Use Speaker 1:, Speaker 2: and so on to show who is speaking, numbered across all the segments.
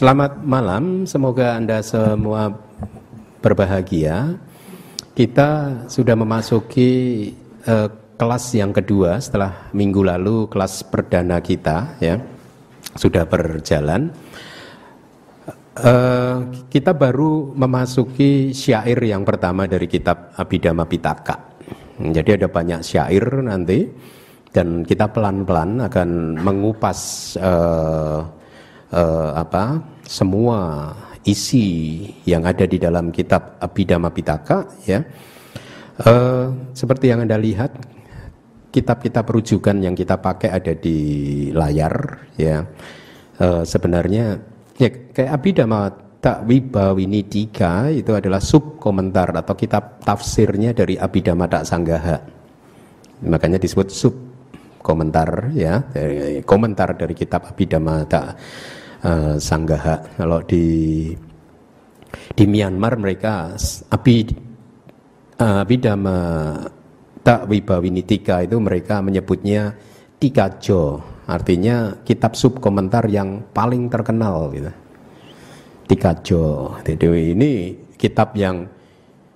Speaker 1: Selamat malam, semoga Anda semua berbahagia. Kita sudah memasuki kelas yang kedua setelah minggu lalu kelas perdana kita ya sudah berjalan. Kita baru memasuki syair yang pertama dari kitab Abhidhamma Pitaka. Jadi ada banyak syair nanti dan kita pelan-pelan akan mengupas semua isi yang ada di dalam kitab Abhidhamma Pitaka ya. Seperti yang Anda lihat, kitab-kitab rujukan yang kita pakai ada di layar ya. Sebenarnya ya kayak Abhidhamma Takwibawinidika itu adalah sub komentar atau kitab tafsirnya dari Abhidhamma Sanggaha. Makanya disebut sub komentar ya, komentar dari kitab Abhidhamma Sanggaha. Kalau di Myanmar mereka Abhidhamma Takwibawinidika itu mereka menyebutnya Tikajo, artinya kitab sub komentar yang paling terkenal gitu. Tikajo. Jadi ini kitab yang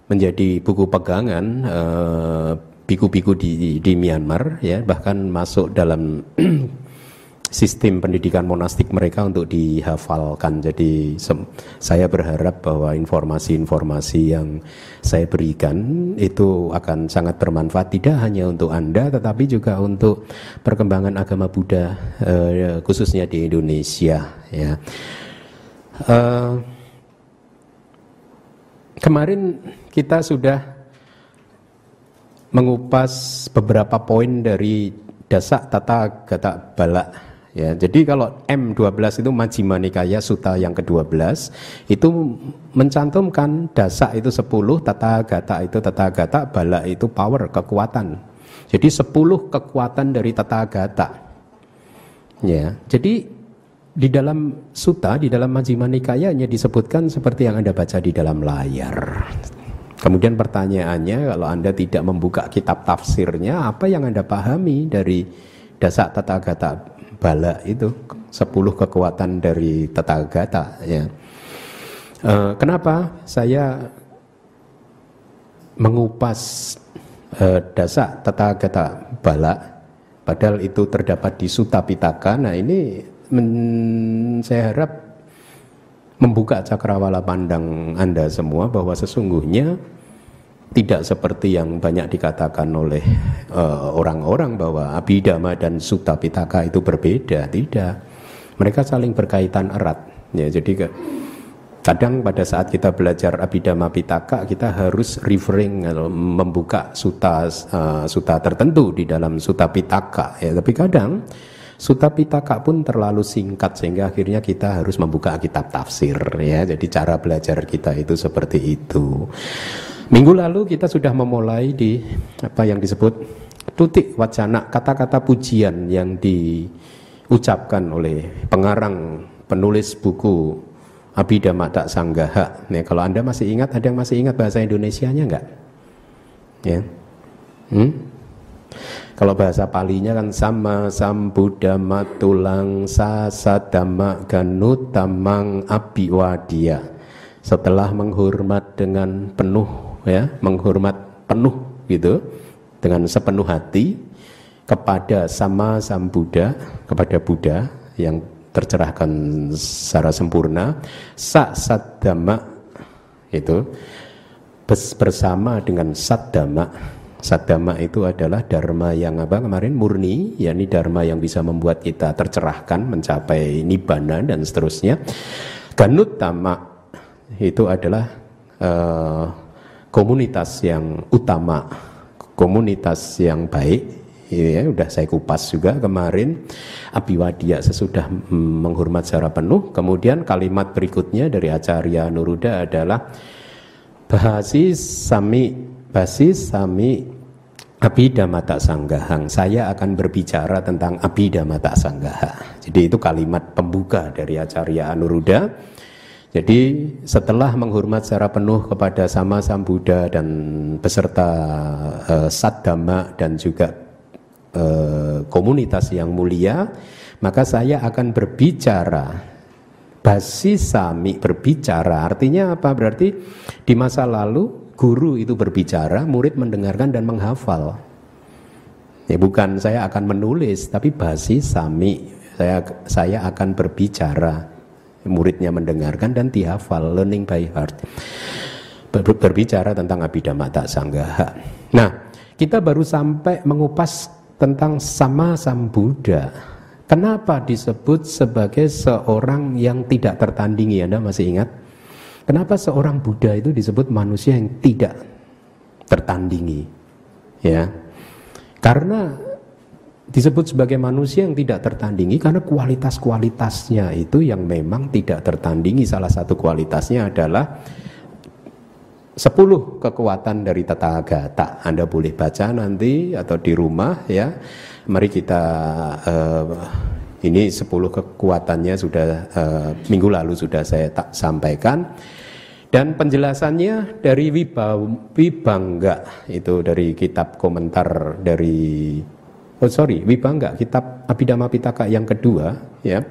Speaker 1: menjadi buku pegangan biku-biku di Myanmar ya, bahkan masuk dalam sistem pendidikan monastik mereka untuk dihafalkan. Jadi saya berharap bahwa informasi-informasi yang saya berikan itu akan sangat bermanfaat tidak hanya untuk Anda tetapi juga untuk perkembangan agama Buddha khususnya di Indonesia ya. Kemarin kita sudah mengupas beberapa poin dari Dasa Tata Gata Bala ya. Jadi kalau M12 itu Majjhima Nikaya Sutta yang ke-12 itu mencantumkan dasa itu 10, tata gata, bala itu power, kekuatan. Jadi 10 kekuatan dari tata gata. Ya. Jadi di dalam sutta, di dalam Majjhima Nikaya hanya disebutkan seperti yang Anda baca di dalam layar. Kemudian pertanyaannya, kalau Anda tidak membuka kitab tafsirnya, apa yang Anda pahami dari dasa tata gata bala itu, 10 kekuatan dari tata gata ya. Kenapa saya mengupas dasa tata gata bala padahal itu terdapat di Sutta Pitaka? Nah ini saya harap membuka cakrawala pandang Anda semua bahwa sesungguhnya tidak seperti yang banyak dikatakan oleh orang-orang bahwa Abhidhamma dan Sutta Pitaka itu berbeda. Tidak, mereka saling berkaitan erat ya. Jadi kadang pada saat kita belajar Abhidhamma Pitaka kita harus referring membuka sutta tertentu di dalam Sutta Pitaka ya. Tapi kadang Sutta Pitaka pun terlalu singkat sehingga akhirnya kita harus membuka kitab tafsir ya. Jadi cara belajar kita itu seperti itu. Minggu lalu kita sudah memulai di apa yang disebut tutik wacana, kata-kata pujian yang diucapkan oleh pengarang penulis buku Abhidhamma Sanggaha. Nih, kalau Anda masih ingat, ada yang masih ingat bahasa Indonesianya enggak? Ya. Kalau bahasa Palinya kan sama sambuddhamma tulang sasadhamma ganutamang abhiwadya. Setelah menghormat dengan penuh ya, menghormat penuh gitu dengan sepenuh hati kepada sama sambuddha, kepada Buddha yang tercerahkan secara sempurna, sasadhamma itu bersama dengan saddhamma. Saddhamma itu adalah dharma yang apa kemarin murni, yakni dharma yang bisa membuat kita tercerahkan, mencapai nibbana dan seterusnya. Ganuttama itu adalah komunitas yang utama, komunitas yang baik. Ya, udah saya kupas juga kemarin. Abhiwadya sesudah menghormat secara penuh. Kemudian kalimat berikutnya dari Acarya Anuruddha adalah Bhasi sami Abhidhamma Sanggahang. Saya akan berbicara tentang Abhidhamma Sanggaha. Jadi itu kalimat pembuka dari Acarya Anuruddha. Jadi setelah menghormat secara penuh kepada Sama Sambuddha dan beserta Saddhamma dan juga komunitas yang mulia, maka saya akan berbicara Basi sami, berbicara, artinya apa? Berarti di masa lalu guru itu berbicara, murid mendengarkan dan menghafal. Ya, bukan saya akan menulis, tapi basi sami, saya akan berbicara, muridnya mendengarkan dan dihafal, learning by heart. Berbicara tentang Abhidhamma Tak Sanggaha. Nah, kita baru sampai mengupas tentang Sama Sambuddha. Kenapa disebut sebagai seorang yang tidak tertandingi? Anda masih ingat? Kenapa seorang Buddha itu disebut manusia yang tidak tertandingi? Ya, karena disebut sebagai manusia yang tidak tertandingi karena kualitas-kualitasnya itu yang memang tidak tertandingi. Salah satu kualitasnya adalah 10 kekuatan dari Tathagata. Anda boleh baca nanti atau di rumah ya. Mari kita ini 10 kekuatannya sudah minggu lalu sudah saya sampaikan. Dan penjelasannya dari Vibhangga, itu dari kitab komentar dari Vibhangga, kitab Abhidhamma Pitaka yang kedua ya.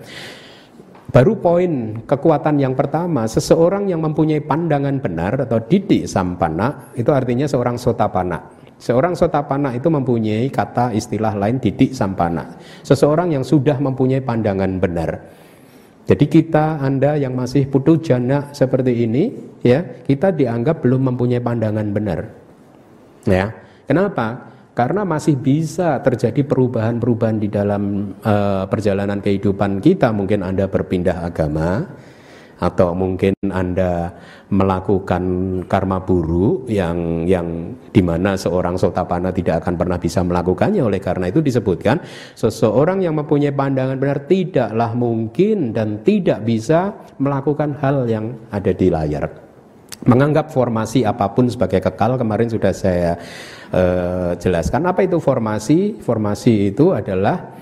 Speaker 1: Baru poin kekuatan yang pertama, seseorang yang mempunyai pandangan benar atau didik sampana, itu artinya seorang sotapana. Seorang sotapana itu mempunyai kata istilah lain didik sampana. Seseorang yang sudah mempunyai pandangan benar. Jadi kita, Anda yang masih putu jana seperti ini, ya, kita dianggap belum mempunyai pandangan benar. Ya, kenapa? Karena masih bisa terjadi perubahan-perubahan di dalam perjalanan kehidupan kita. Mungkin Anda berpindah agama, atau mungkin Anda melakukan karma buruk yang dimana seorang sotapana tidak akan pernah bisa melakukannya. Oleh karena itu disebutkan seseorang yang mempunyai pandangan benar tidaklah mungkin dan tidak bisa melakukan hal yang ada di layar. Menganggap formasi apapun sebagai kekal, kemarin sudah saya jelaskan. Apa itu formasi? Formasi itu adalah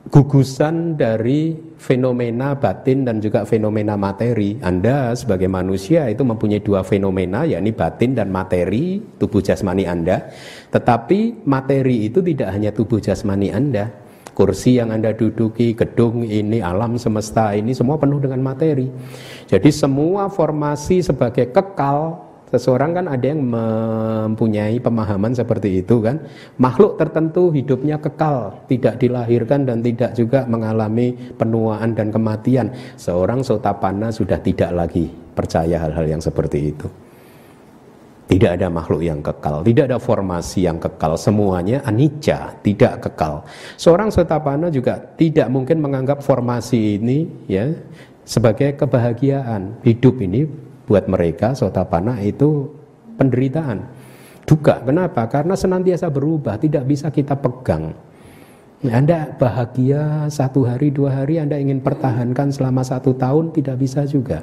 Speaker 1: gugusan dari fenomena batin dan juga fenomena materi. Anda sebagai manusia itu mempunyai 2 fenomena, yakni batin dan materi, tubuh jasmani Anda. Tetapi materi itu tidak hanya tubuh jasmani Anda. Kursi yang Anda duduki, gedung ini, alam semesta ini semua penuh dengan materi. Jadi semua formasi sebagai kekal, seseorang kan ada yang mempunyai pemahaman seperti itu kan. Makhluk tertentu hidupnya kekal, tidak dilahirkan dan tidak juga mengalami penuaan dan kematian. Seorang sotapana sudah tidak lagi percaya hal-hal yang seperti itu. Tidak ada makhluk yang kekal, tidak ada formasi yang kekal, semuanya anicca, tidak kekal. Seorang sotapana juga tidak mungkin menganggap formasi ini ya sebagai kebahagiaan. Hidup ini buat mereka sotapana itu penderitaan, duka. Kenapa? Karena senantiasa berubah, tidak bisa kita pegang. Anda bahagia 1 hari, 2 hari, Anda ingin pertahankan selama 1 tahun, tidak bisa juga.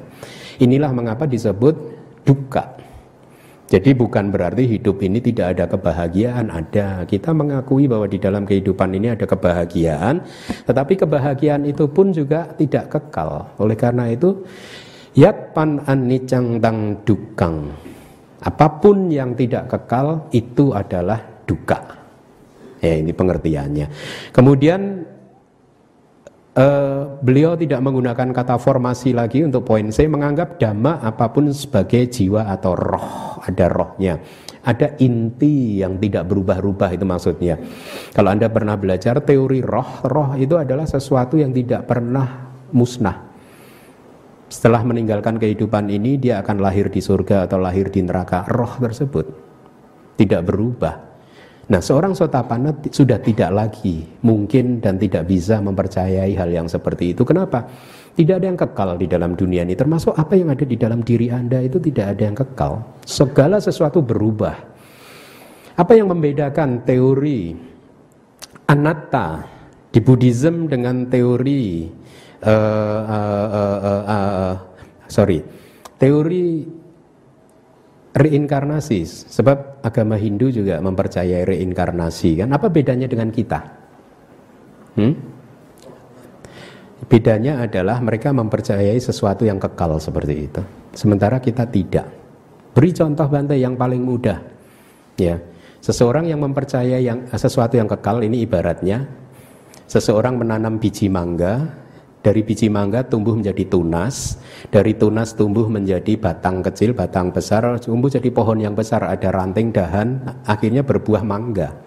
Speaker 1: Inilah mengapa disebut duka. Jadi bukan berarti hidup ini tidak ada kebahagiaan, ada. Kita mengakui bahwa di dalam kehidupan ini ada kebahagiaan, tetapi kebahagiaan itu pun juga tidak kekal. Oleh karena itu, yat pan anicang tang dukang. Apapun yang tidak kekal itu adalah duka. Ya, ini pengertiannya. Kemudian beliau tidak menggunakan kata formasi lagi untuk poin C, menganggap dhamma apapun sebagai jiwa atau roh, ada rohnya, ada inti yang tidak berubah-ubah, itu maksudnya. Kalau Anda pernah belajar teori roh itu adalah sesuatu yang tidak pernah musnah. Setelah meninggalkan kehidupan ini, dia akan lahir di surga atau lahir di neraka. Roh tersebut tidak berubah. Nah, seorang sotapana sudah tidak lagi mungkin dan tidak bisa mempercayai hal yang seperti itu. Kenapa? Tidak ada yang kekal di dalam dunia ini. Termasuk apa yang ada di dalam diri Anda itu tidak ada yang kekal. Segala sesuatu berubah. Apa yang membedakan teori anatta di Buddhism dengan teori teori reinkarnasi? Sebab agama Hindu juga mempercayai reinkarnasi kan. Apa bedanya dengan kita? Bedanya adalah mereka mempercayai sesuatu yang kekal seperti itu, sementara kita tidak. Beri contoh Bante yang paling mudah. Ya, seseorang yang mempercayai sesuatu yang kekal, ini ibaratnya seseorang menanam biji mangga Dari biji mangga tumbuh menjadi tunas, dari tunas tumbuh menjadi batang kecil, batang besar, tumbuh jadi pohon yang besar, ada ranting, dahan, akhirnya berbuah mangga.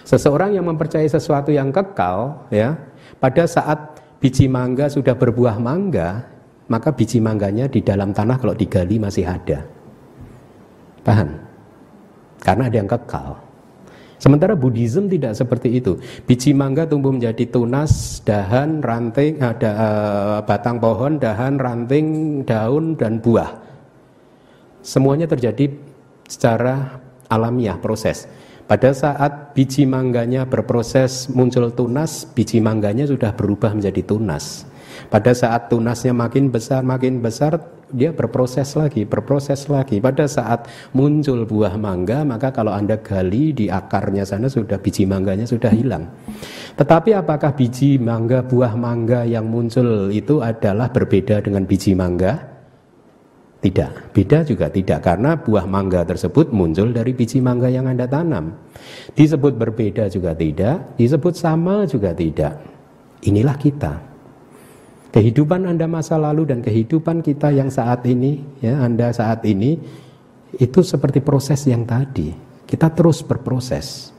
Speaker 1: Seseorang yang mempercayai sesuatu yang kekal, ya, pada saat biji mangga sudah berbuah mangga, maka biji mangganya di dalam tanah kalau digali masih ada. Paham? Karena ada yang kekal. Sementara Buddhism tidak seperti itu. Biji mangga tumbuh menjadi tunas, dahan, ranting, batang pohon, dahan, ranting, daun, dan buah. Semuanya terjadi secara alamiah, proses. Pada saat biji mangganya berproses muncul tunas, biji mangganya sudah berubah menjadi tunas. Pada saat tunasnya makin besar, dia berproses lagi. Pada saat muncul buah mangga, maka kalau Anda gali di akarnya sana sudah biji mangganya sudah hilang. Tetapi apakah biji mangga, buah mangga yang muncul itu adalah berbeda dengan biji mangga? Tidak, beda juga tidak, karena buah mangga tersebut muncul dari biji mangga yang Anda tanam. Disebut berbeda juga tidak, disebut sama juga tidak. Inilah kita. Kehidupan Anda masa lalu dan kehidupan kita yang saat ini, ya, Anda saat ini, itu seperti proses yang tadi. Kita terus berproses.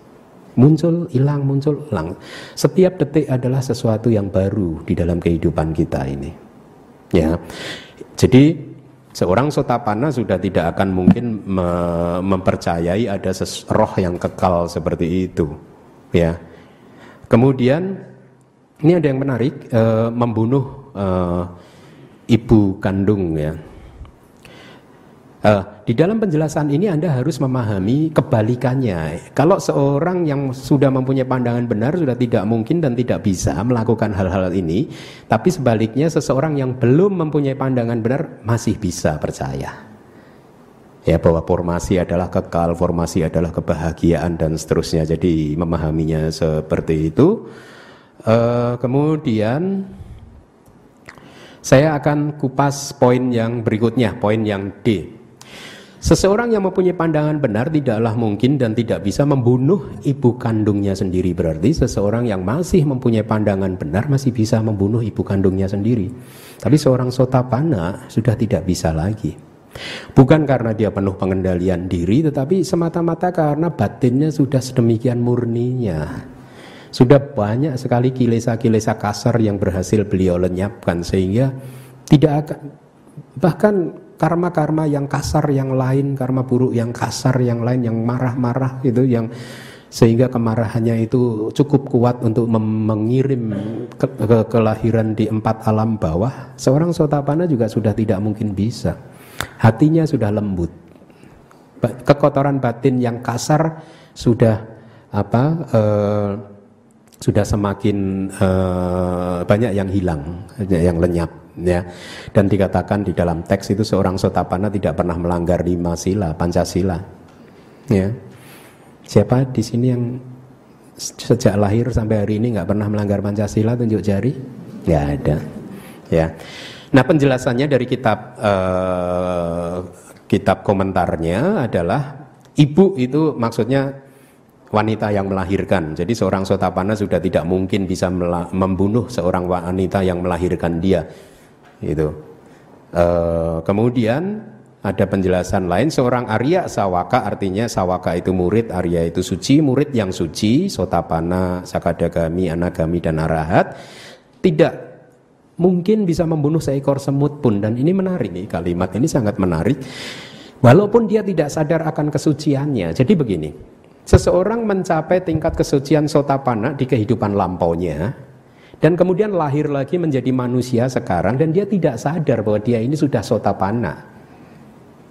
Speaker 1: Muncul, hilang, muncul, hilang. Setiap detik adalah sesuatu yang baru di dalam kehidupan kita ini. Ya. Jadi seorang Sotapanna sudah tidak akan mungkin mempercayai ada roh yang kekal seperti itu. Ya. Kemudian ini ada yang menarik, membunuh ibu kandung, ya. Di dalam penjelasan ini Anda harus memahami kebalikannya. Kalau seorang yang sudah mempunyai pandangan benar sudah tidak mungkin dan tidak bisa melakukan hal-hal ini, tapi sebaliknya seseorang yang belum mempunyai pandangan benar masih bisa percaya, ya, bahwa formasi adalah kekal, formasi adalah kebahagiaan dan seterusnya. Jadi memahaminya seperti itu. Kemudian saya akan kupas poin yang berikutnya, poin yang D. Seseorang yang mempunyai pandangan benar tidaklah mungkin dan tidak bisa membunuh ibu kandungnya sendiri. Berarti seseorang yang masih mempunyai pandangan benar masih bisa membunuh ibu kandungnya sendiri. Tapi seorang Sotapanna sudah tidak bisa lagi. Bukan karena dia penuh pengendalian diri, tetapi semata-mata karena batinnya sudah sedemikian murninya. Sudah banyak sekali kilesa-kilesa kasar yang berhasil beliau lenyapkan, sehingga tidak akan, bahkan karma-karma yang kasar yang lain, karma buruk yang kasar yang lain, yang marah-marah itu, yang sehingga kemarahannya itu cukup kuat untuk mengirim kelahiran di 4 alam bawah. Seorang Sotapanna juga sudah tidak mungkin bisa. Hatinya sudah lembut, kekotoran batin yang kasar sudah sudah semakin banyak yang hilang, yang lenyap, ya. Dan dikatakan di dalam teks itu seorang Sotapanna tidak pernah melanggar 5 sila, Pancasila, ya. Siapa di sini yang sejak lahir sampai hari ini nggak pernah melanggar Pancasila? Tunjuk jari. Nggak ada, ya. Nah, penjelasannya dari kitab komentarnya adalah ibu itu maksudnya wanita yang melahirkan. Jadi seorang Sotapanna sudah tidak mungkin bisa membunuh seorang wanita yang melahirkan dia. Itu. Kemudian ada penjelasan lain, seorang Arya Sawaka, artinya Sawaka itu murid, Arya itu suci, murid yang suci, Sotapanna, Sakadagami, Anagami, dan Arahat, tidak mungkin bisa membunuh seekor semut pun. Dan ini menarik nih, kalimat ini sangat menarik. Walaupun dia tidak sadar akan kesuciannya. Jadi begini, seseorang mencapai tingkat kesucian Sotapanna di kehidupan lampaunya, dan kemudian lahir lagi menjadi manusia sekarang, dan dia tidak sadar bahwa dia ini sudah Sotapanna.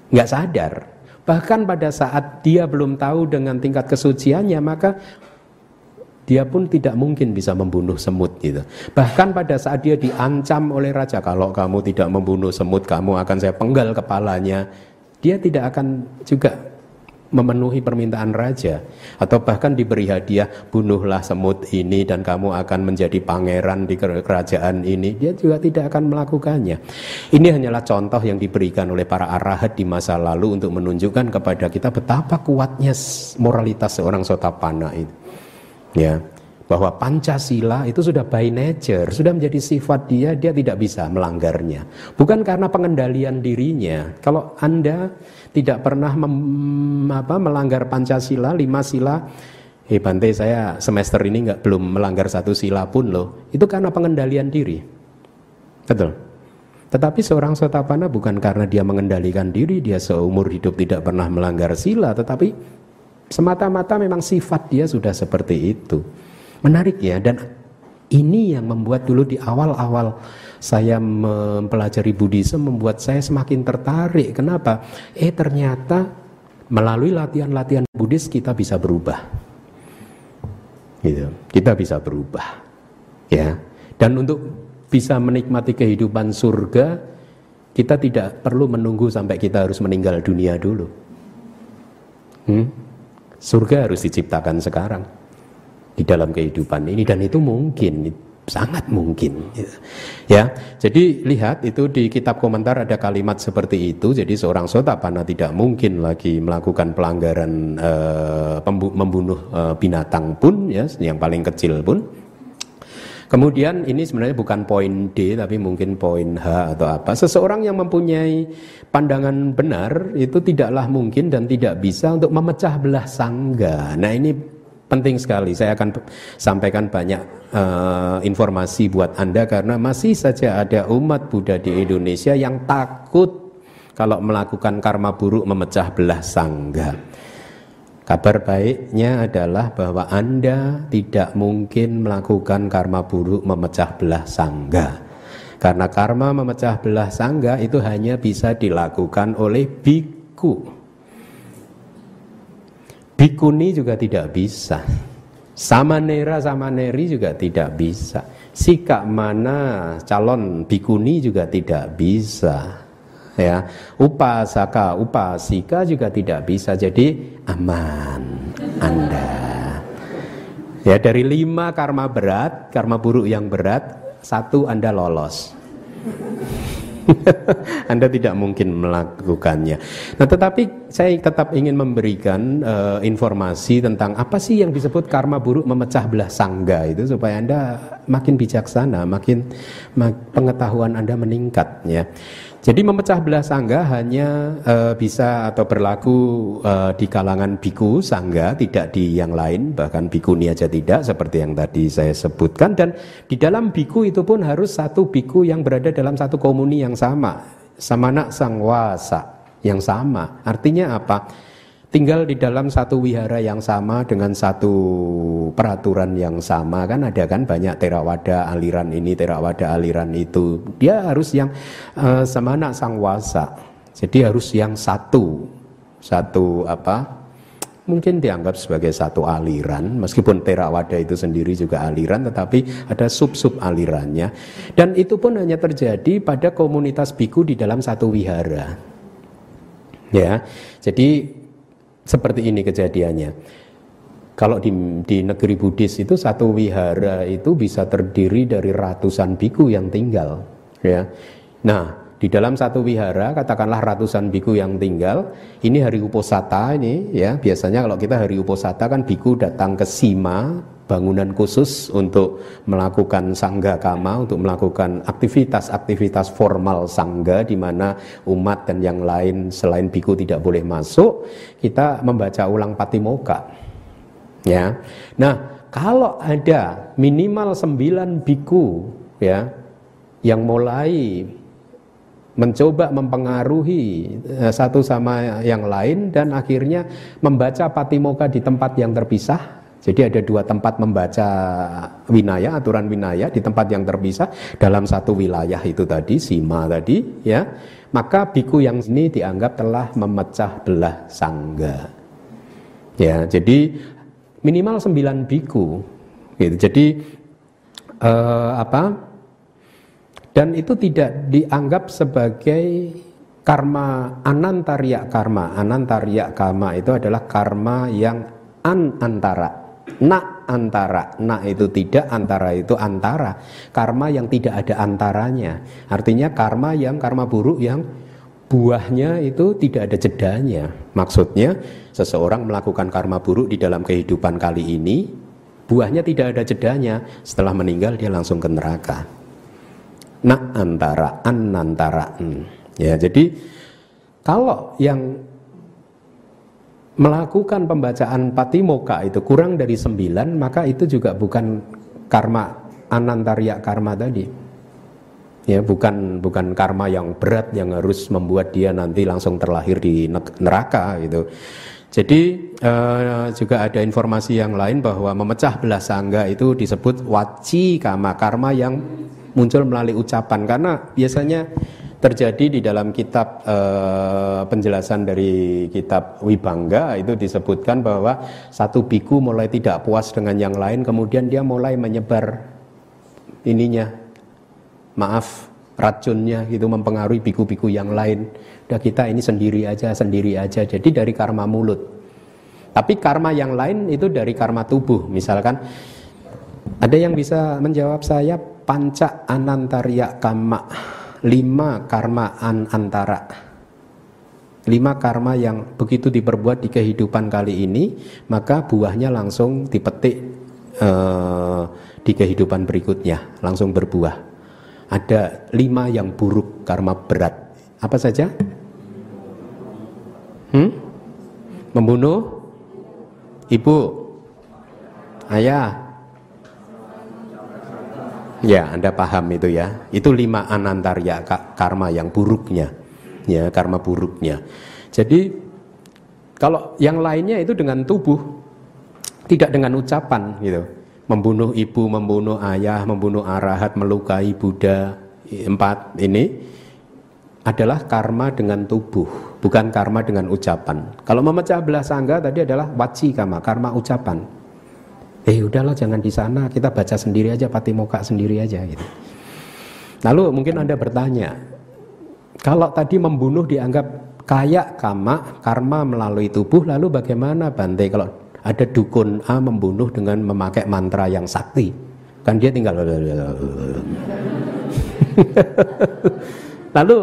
Speaker 1: Nggak sadar. Bahkan pada saat dia belum tahu dengan tingkat kesuciannya, maka dia pun tidak mungkin bisa membunuh semut gitu. Bahkan pada saat dia diancam oleh raja, kalau kamu tidak membunuh semut, kamu akan saya penggal kepalanya, dia tidak akan juga memenuhi permintaan raja. Atau bahkan diberi hadiah, bunuhlah semut ini dan kamu akan menjadi pangeran di kerajaan ini, dia juga tidak akan melakukannya. Ini hanyalah contoh yang diberikan oleh para arahat di masa lalu untuk menunjukkan kepada kita betapa kuatnya moralitas seorang Sotapanna itu, ya. bahwa Pancasila itu sudah by nature, sudah menjadi sifat dia tidak bisa melanggarnya. Bukan karena pengendalian dirinya. Kalau Anda tidak pernah melanggar Pancasila, 5 sila, Bante saya semester ini belum melanggar 1 sila pun loh. Itu karena pengendalian diri. Betul. Tetapi seorang Sotapanna bukan karena dia mengendalikan diri, dia seumur hidup tidak pernah melanggar sila, tetapi semata-mata memang sifat dia sudah seperti itu. Menarik ya, dan ini yang membuat dulu di awal-awal saya mempelajari Buddhisme membuat saya semakin tertarik. Kenapa? Ternyata melalui latihan-latihan Buddhis kita bisa berubah. Gitu. Kita bisa berubah. Ya. Dan untuk bisa menikmati kehidupan surga, kita tidak perlu menunggu sampai kita harus meninggal dunia dulu. Surga harus diciptakan sekarang di dalam kehidupan ini, dan itu mungkin, sangat mungkin. Ya, jadi lihat itu di kitab komentar ada kalimat seperti itu. Jadi seorang Sotapanna tidak mungkin lagi melakukan pelanggaran membunuh binatang pun, ya, yang paling kecil pun. Kemudian ini sebenarnya bukan poin D tapi mungkin poin H atau apa. Seseorang yang mempunyai pandangan benar itu tidaklah mungkin dan tidak bisa untuk memecah belah sangga. Nah ini penting sekali. Saya akan sampaikan banyak informasi buat Anda karena masih saja ada umat Buddha di Indonesia yang takut kalau melakukan karma buruk memecah belah sangga. Kabar baiknya adalah bahwa Anda tidak mungkin melakukan karma buruk memecah belah sangga. Karena karma memecah belah sangga itu hanya bisa dilakukan oleh biku. Bikuni juga tidak bisa. Samanera, samaneri juga tidak bisa. Sikak mana calon bikuni juga tidak bisa. Ya, upasaka, upasika juga tidak bisa. Jadi aman Anda. Ya, dari 5 karma berat, karma buruk yang berat, 1 Anda lolos. Anda tidak mungkin melakukannya. Nah, tetapi saya tetap ingin memberikan informasi tentang apa sih yang disebut karma buruk memecah belah sangga itu supaya Anda makin bijaksana, makin pengetahuan Anda meningkat, ya. Jadi memecah belah sangga hanya bisa atau berlaku di kalangan biku sangga, tidak di yang lain, bahkan bikuni aja tidak, seperti yang tadi saya sebutkan. Dan di dalam biku itu pun harus satu biku yang berada dalam satu komuni yang sama, samana sangwasa yang sama. Artinya apa? Tinggal di dalam satu wihara yang sama dengan satu peraturan yang sama. Kan ada kan banyak Theravada aliran ini, Theravada aliran itu. Dia harus yang samana sangwasa. Jadi harus yang satu apa? Mungkin dianggap sebagai satu aliran, meskipun Theravada itu sendiri juga aliran, tetapi ada sub-sub alirannya. Dan itu pun hanya terjadi pada komunitas biku di dalam satu wihara. Ya, jadi seperti ini kejadiannya. Kalau di negeri Buddhis itu satu wihara itu bisa terdiri dari ratusan biku yang tinggal, ya. Nah, di dalam satu wihara katakanlah ratusan biku yang tinggal. Ini hari Uposatha ini, ya. Biasanya kalau kita hari Uposatha kan biku datang ke Sima, bangunan khusus untuk melakukan sangga kama, untuk melakukan aktivitas-aktivitas formal sangga di mana umat dan yang lain selain biku tidak boleh masuk. Kita membaca ulang Patimokkha. Ya. Nah, kalau ada minimal 9 biku, ya, yang mulai mencoba mempengaruhi satu sama yang lain dan akhirnya membaca Patimokkha di tempat yang terpisah. Jadi ada 2 tempat membaca winaya, aturan winaya di tempat yang terpisah dalam satu wilayah itu tadi, Sima tadi, ya. Maka biku yang ini dianggap telah memecah belah sangga. Ya, jadi minimal 9 biku. Gitu. Jadi dan itu tidak dianggap sebagai karma anantariya karma. Anantariya karma itu adalah karma yang antara. Na antara, na itu tidak, antara itu antara. Karma yang tidak ada antaranya. Artinya karma buruk yang buahnya itu tidak ada jedanya. Maksudnya seseorang melakukan karma buruk di dalam kehidupan kali ini, Buahnya tidak ada jedanya. Setelah meninggal dia langsung ke neraka. Na antara an antara n. Ya, jadi kalau yang melakukan pembacaan patimokkha itu kurang dari 9, maka itu juga bukan karma anantarya karma tadi. Ya, bukan karma yang berat yang harus membuat dia nanti langsung terlahir di neraka gitu. Jadi juga ada informasi yang lain bahwa memecah belah sangga itu disebut waci karma yang muncul melalui ucapan, karena biasanya terjadi di dalam kitab penjelasan dari kitab Wibangga itu disebutkan bahwa satu biku mulai tidak puas dengan yang lain, kemudian dia mulai menyebar racunnya gitu, mempengaruhi biku-biku yang lain. Udah, kita ini sendiri aja. Jadi dari karma mulut. Tapi karma yang lain itu dari karma tubuh. Misalkan ada yang bisa menjawab saya panca anantarya karma, 5 karma antara, 5 karma yang begitu diperbuat di kehidupan kali ini, maka buahnya langsung dipetik di kehidupan berikutnya, langsung berbuah. Ada 5 yang buruk, karma berat. Apa saja? Membunuh ibu, ayah. Ya, Anda paham itu ya. Itu 5 anantarya karma yang buruknya. Ya, karma buruknya. Jadi kalau yang lainnya itu dengan tubuh, tidak dengan ucapan gitu. Membunuh ibu, membunuh ayah, membunuh arahat, melukai Buddha, 4 ini adalah karma dengan tubuh, bukan karma dengan ucapan. Kalau memecah belah sangga tadi adalah waci karma ucapan. Udahlah, jangan di sana, kita baca sendiri aja, patimokkha sendiri aja gitu. Lalu mungkin Anda bertanya, kalau tadi membunuh dianggap kayak karma melalui tubuh, lalu bagaimana Bante kalau ada dukun A membunuh dengan memakai mantra yang sakti? Kan dia tinggal lalu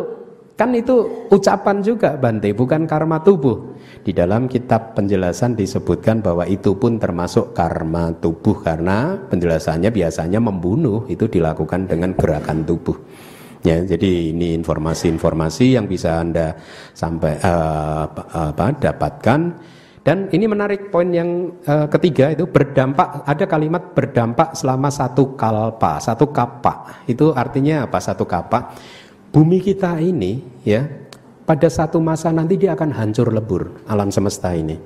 Speaker 1: kan itu ucapan juga Bante, bukan karma tubuh. Di dalam kitab penjelasan disebutkan bahwa itu pun termasuk karma tubuh, karena penjelasannya biasanya membunuh itu dilakukan dengan gerakan tubuh. Ya, jadi ini informasi-informasi yang bisa Anda dapatkan. Dan ini menarik, poin yang ketiga itu berdampak. Ada kalimat berdampak selama 1 kalpa, 1 kapa. Itu artinya apa? 1 kapa. Bumi kita ini ya, pada satu masa nanti dia akan hancur lebur, alam semesta ini.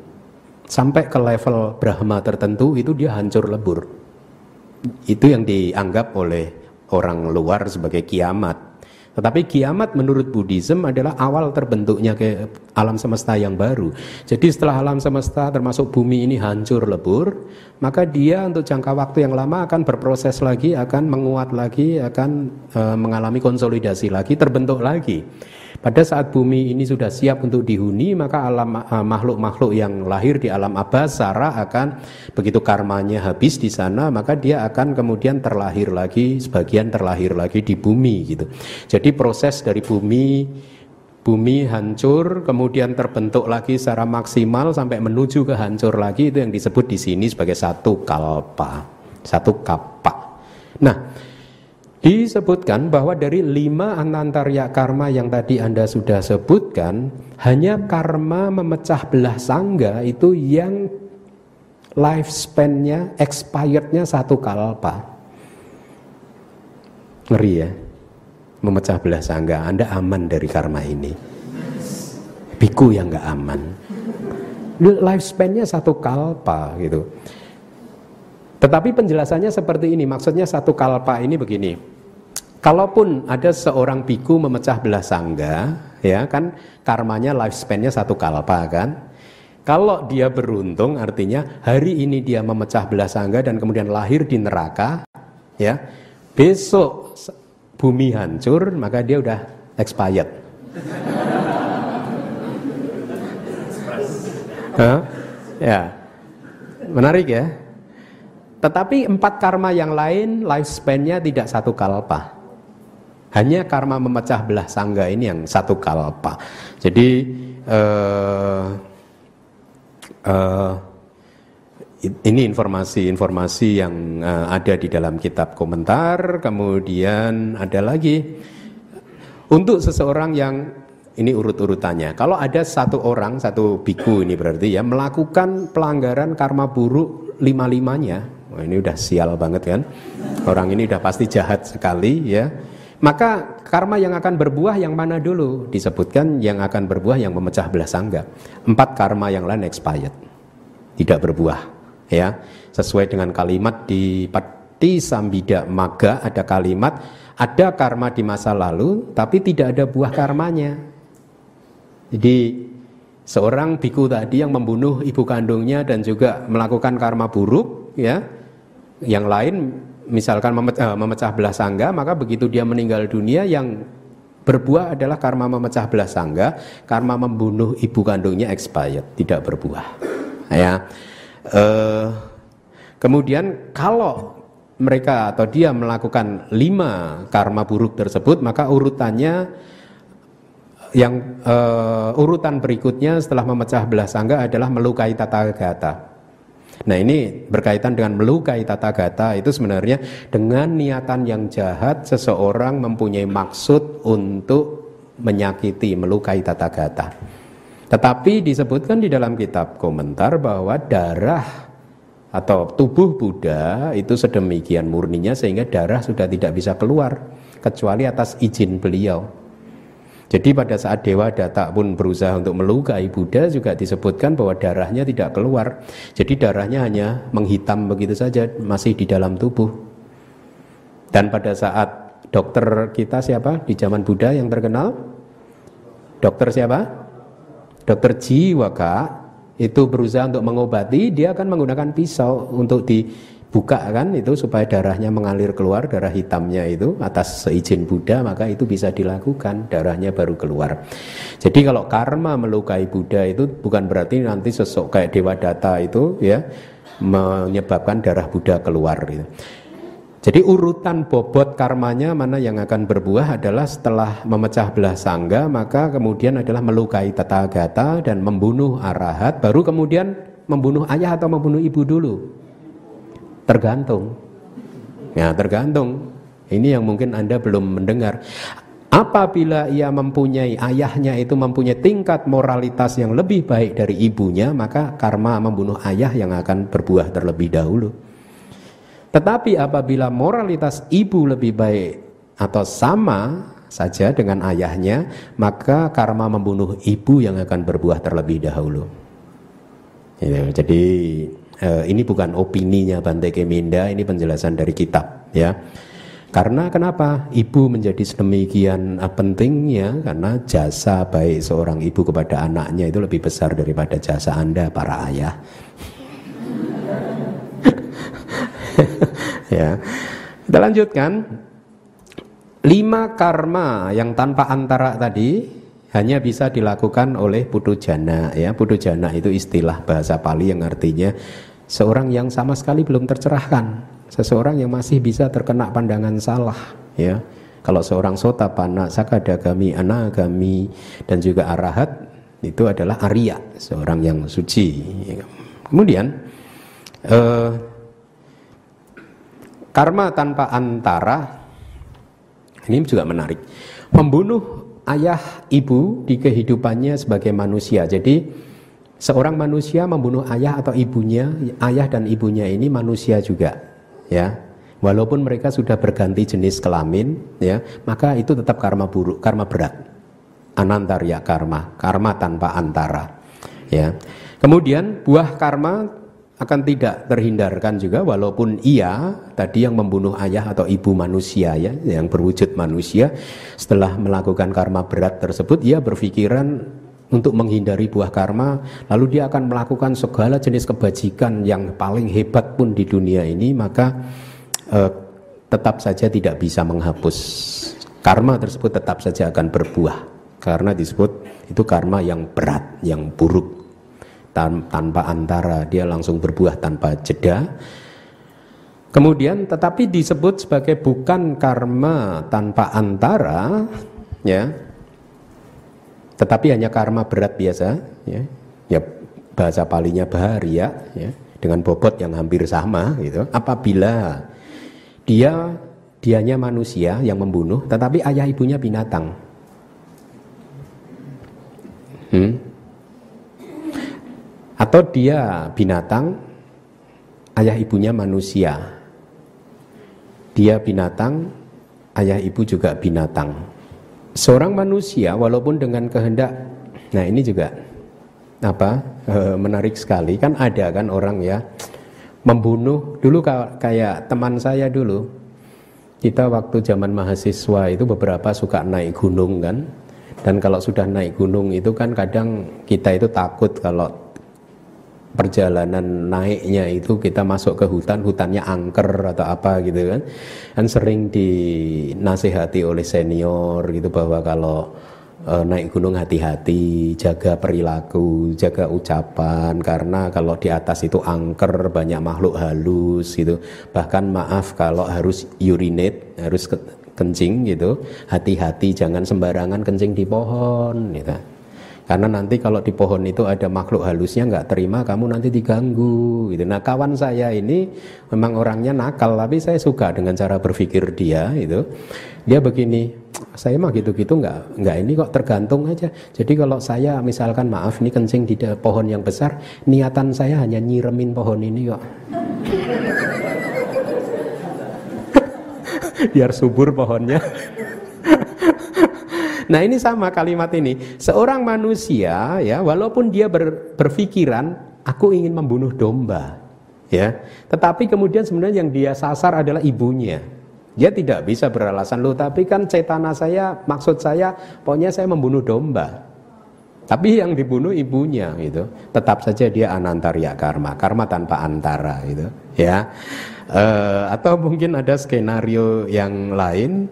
Speaker 1: Sampai ke level Brahma tertentu itu dia hancur lebur. Itu yang dianggap oleh orang luar sebagai kiamat. Tetapi kiamat menurut Buddhism adalah awal terbentuknya ke alam semesta yang baru. Jadi setelah alam semesta termasuk bumi ini hancur lebur, maka dia untuk jangka waktu yang lama akan berproses lagi, akan menguat lagi, akan mengalami konsolidasi lagi, terbentuk lagi. Pada saat bumi ini sudah siap untuk dihuni, maka alam makhluk-makhluk yang lahir di alam abhasara akan, begitu karmanya habis di sana, maka dia akan kemudian terlahir lagi, sebagian terlahir lagi di bumi gitu. Jadi proses dari bumi hancur, kemudian terbentuk lagi secara maksimal sampai menuju ke hancur lagi, itu yang disebut di sini sebagai 1 kalpa, 1 kapa. Nah, disebutkan bahwa dari 5 anantarya karma yang tadi Anda sudah sebutkan, hanya karma memecah belah sangga itu yang lifespan-nya, expired-nya 1 kalpa. Ngeri ya, memecah belah sangga. Anda aman dari karma ini. Biku yang gak aman. Lifespan-nya 1 kalpa gitu. Tetapi penjelasannya seperti ini, maksudnya 1 kalpa ini begini. Kalaupun ada seorang biku memecah belah sangga, ya kan, karmanya lifespan-nya 1 kalpa kan. Kalau dia beruntung, artinya hari ini dia memecah belah sangga dan kemudian lahir di neraka, ya. Besok bumi hancur, maka dia udah expired. Ya, menarik ya. Tetapi 4 karma yang lain lifespan-nya tidak 1 kalpa. Hanya karma memecah belah sangga ini yang 1 kalpa. Jadi ini informasi-informasi yang ada di dalam kitab komentar. Kemudian ada lagi untuk seseorang yang ini urut-urutannya. Kalau ada satu orang, satu biku ini berarti ya melakukan pelanggaran karma buruk 5-5-nya. Wah, ini udah sial banget kan? Orang ini udah pasti jahat sekali ya. Maka karma yang akan berbuah yang mana dulu? Disebutkan yang akan berbuah yang memecah belah sangga. 4 karma yang lain expired, tidak berbuah. Ya, sesuai dengan kalimat di Patisambhida Magga ada kalimat ada karma di masa lalu tapi tidak ada buah karmanya. Jadi seorang biku tadi yang membunuh ibu kandungnya dan juga melakukan karma buruk ya, yang lain misalkan memecah belah sangga, maka begitu dia meninggal dunia yang berbuah adalah karma memecah belah sangga, karma membunuh ibu kandungnya expired, tidak berbuah ya. Kemudian kalau mereka atau dia melakukan 5 karma buruk tersebut, maka urutannya yang urutan berikutnya setelah memecah belah sangga adalah melukai Tathagata. Nah, ini berkaitan dengan melukai Tathagata itu sebenarnya dengan niatan yang jahat seseorang mempunyai maksud untuk menyakiti, melukai Tathagata. Tetapi disebutkan di dalam kitab komentar bahwa darah atau tubuh Buddha itu sedemikian murninya sehingga darah sudah tidak bisa keluar kecuali atas izin beliau. Jadi pada saat Dewa Datta pun berusaha untuk melukai Buddha juga disebutkan bahwa darahnya tidak keluar. Jadi darahnya hanya menghitam begitu saja, masih di dalam tubuh. Dan pada saat dokter kita siapa di zaman Buddha yang terkenal? Dokter siapa? Dokter Jiwaka itu berusaha untuk mengobati, dia akan menggunakan pisau untuk dibuka kan itu supaya darahnya mengalir keluar, darah hitamnya itu atas seizin Buddha, maka itu bisa dilakukan, darahnya baru keluar. Jadi kalau karma melukai Buddha itu bukan berarti nanti sosok kayak Dewa Datta itu ya menyebabkan darah Buddha keluar gitu. Jadi urutan bobot karmanya mana yang akan berbuah adalah setelah memecah belah sangga, maka kemudian adalah melukai Tathagata dan membunuh arahat, baru kemudian membunuh ayah atau membunuh ibu dulu. Tergantung. Ya, tergantung. Ini yang mungkin Anda belum mendengar. Apabila ia mempunyai, ayahnya itu mempunyai tingkat moralitas yang lebih baik dari ibunya, maka karma membunuh ayah yang akan berbuah terlebih dahulu. Tetapi apabila moralitas ibu lebih baik atau sama saja dengan ayahnya, maka karma membunuh ibu yang akan berbuah terlebih dahulu. Jadi ini bukan opininya Bante Keminda, ini penjelasan dari kitab ya. Karena kenapa ibu menjadi sedemikian pentingnya? Karena jasa baik seorang ibu kepada anaknya itu lebih besar daripada jasa Anda para ayah. Ya, kita lanjutkan. 5 karma yang tanpa antara tadi hanya bisa dilakukan oleh Puthujjana. Ya, Puthujjana itu istilah bahasa Pali yang artinya seorang yang sama sekali belum tercerahkan, seseorang yang masih bisa terkena pandangan salah. Ya, kalau seorang Sotapanna, Sakadagami, Anagami dan juga Arahat itu adalah Arya, seorang yang suci. Kemudian karma tanpa antara ini juga menarik. Membunuh ayah ibu di kehidupannya sebagai manusia. Jadi seorang manusia membunuh ayah atau ibunya, ayah dan ibunya ini manusia juga, ya. Walaupun mereka sudah berganti jenis kelamin, ya, maka itu tetap karma buruk, karma berat. Anantarya karma, karma tanpa antara, ya. Kemudian buah karma akan tidak terhindarkan juga, walaupun ia tadi yang membunuh ayah atau ibu manusia ya, yang berwujud manusia, setelah melakukan karma berat tersebut ia berpikiran untuk menghindari buah karma, lalu dia akan melakukan segala jenis kebajikan yang paling hebat pun di dunia ini, maka tetap saja tidak bisa menghapus karma tersebut, tetap saja akan berbuah karena disebut itu karma yang berat, yang buruk. Tanpa antara, dia langsung berbuah tanpa jeda. Kemudian tetapi disebut sebagai bukan karma tanpa antara, ya, tetapi hanya karma berat biasa, ya, ya bahasa Palinya Baharia, ya, dengan bobot yang hampir sama gitu. Apabila dianya manusia yang membunuh, tetapi ayah ibunya binatang. Atau dia binatang, ayah ibunya manusia. Dia binatang, ayah ibu juga binatang. Seorang manusia walaupun dengan kehendak, nah ini juga menarik sekali. Kan ada kan orang ya membunuh. Dulu kayak teman saya dulu, kita waktu zaman mahasiswa itu beberapa suka naik gunung kan. Dan kalau sudah naik gunung itu kan kadang kita itu takut kalau perjalanan naiknya itu kita masuk ke hutan, hutannya angker atau apa gitu kan. Kan sering dinasihati oleh senior gitu bahwa kalau naik gunung hati-hati, jaga perilaku, jaga ucapan, karena kalau di atas itu angker, banyak makhluk halus gitu. Bahkan maaf kalau harus urinate, harus kencing gitu, hati-hati jangan sembarangan kencing di pohon gitu. Karena nanti kalau di pohon itu ada makhluk halusnya nggak terima, kamu nanti diganggu gitu. Nah kawan saya ini memang orangnya nakal, tapi saya suka dengan cara berpikir dia itu. Dia begini, saya mah gitu-gitu nggak ini kok, tergantung aja. Jadi kalau saya misalkan maaf ini kencing di pohon yang besar, niatan saya hanya nyiremin pohon ini kok. Biar subur pohonnya. Nah ini sama kalimat ini. Seorang manusia ya, walaupun dia berpikiran aku ingin membunuh domba, ya, tetapi kemudian sebenarnya yang dia sasar adalah ibunya. Dia tidak bisa beralasan loh, tapi kan cetana saya, maksud saya, pokoknya saya membunuh domba. Tapi yang dibunuh ibunya gitu. Tetap saja dia anantarya karma, karma tanpa antara gitu, ya. Atau mungkin ada skenario yang lain.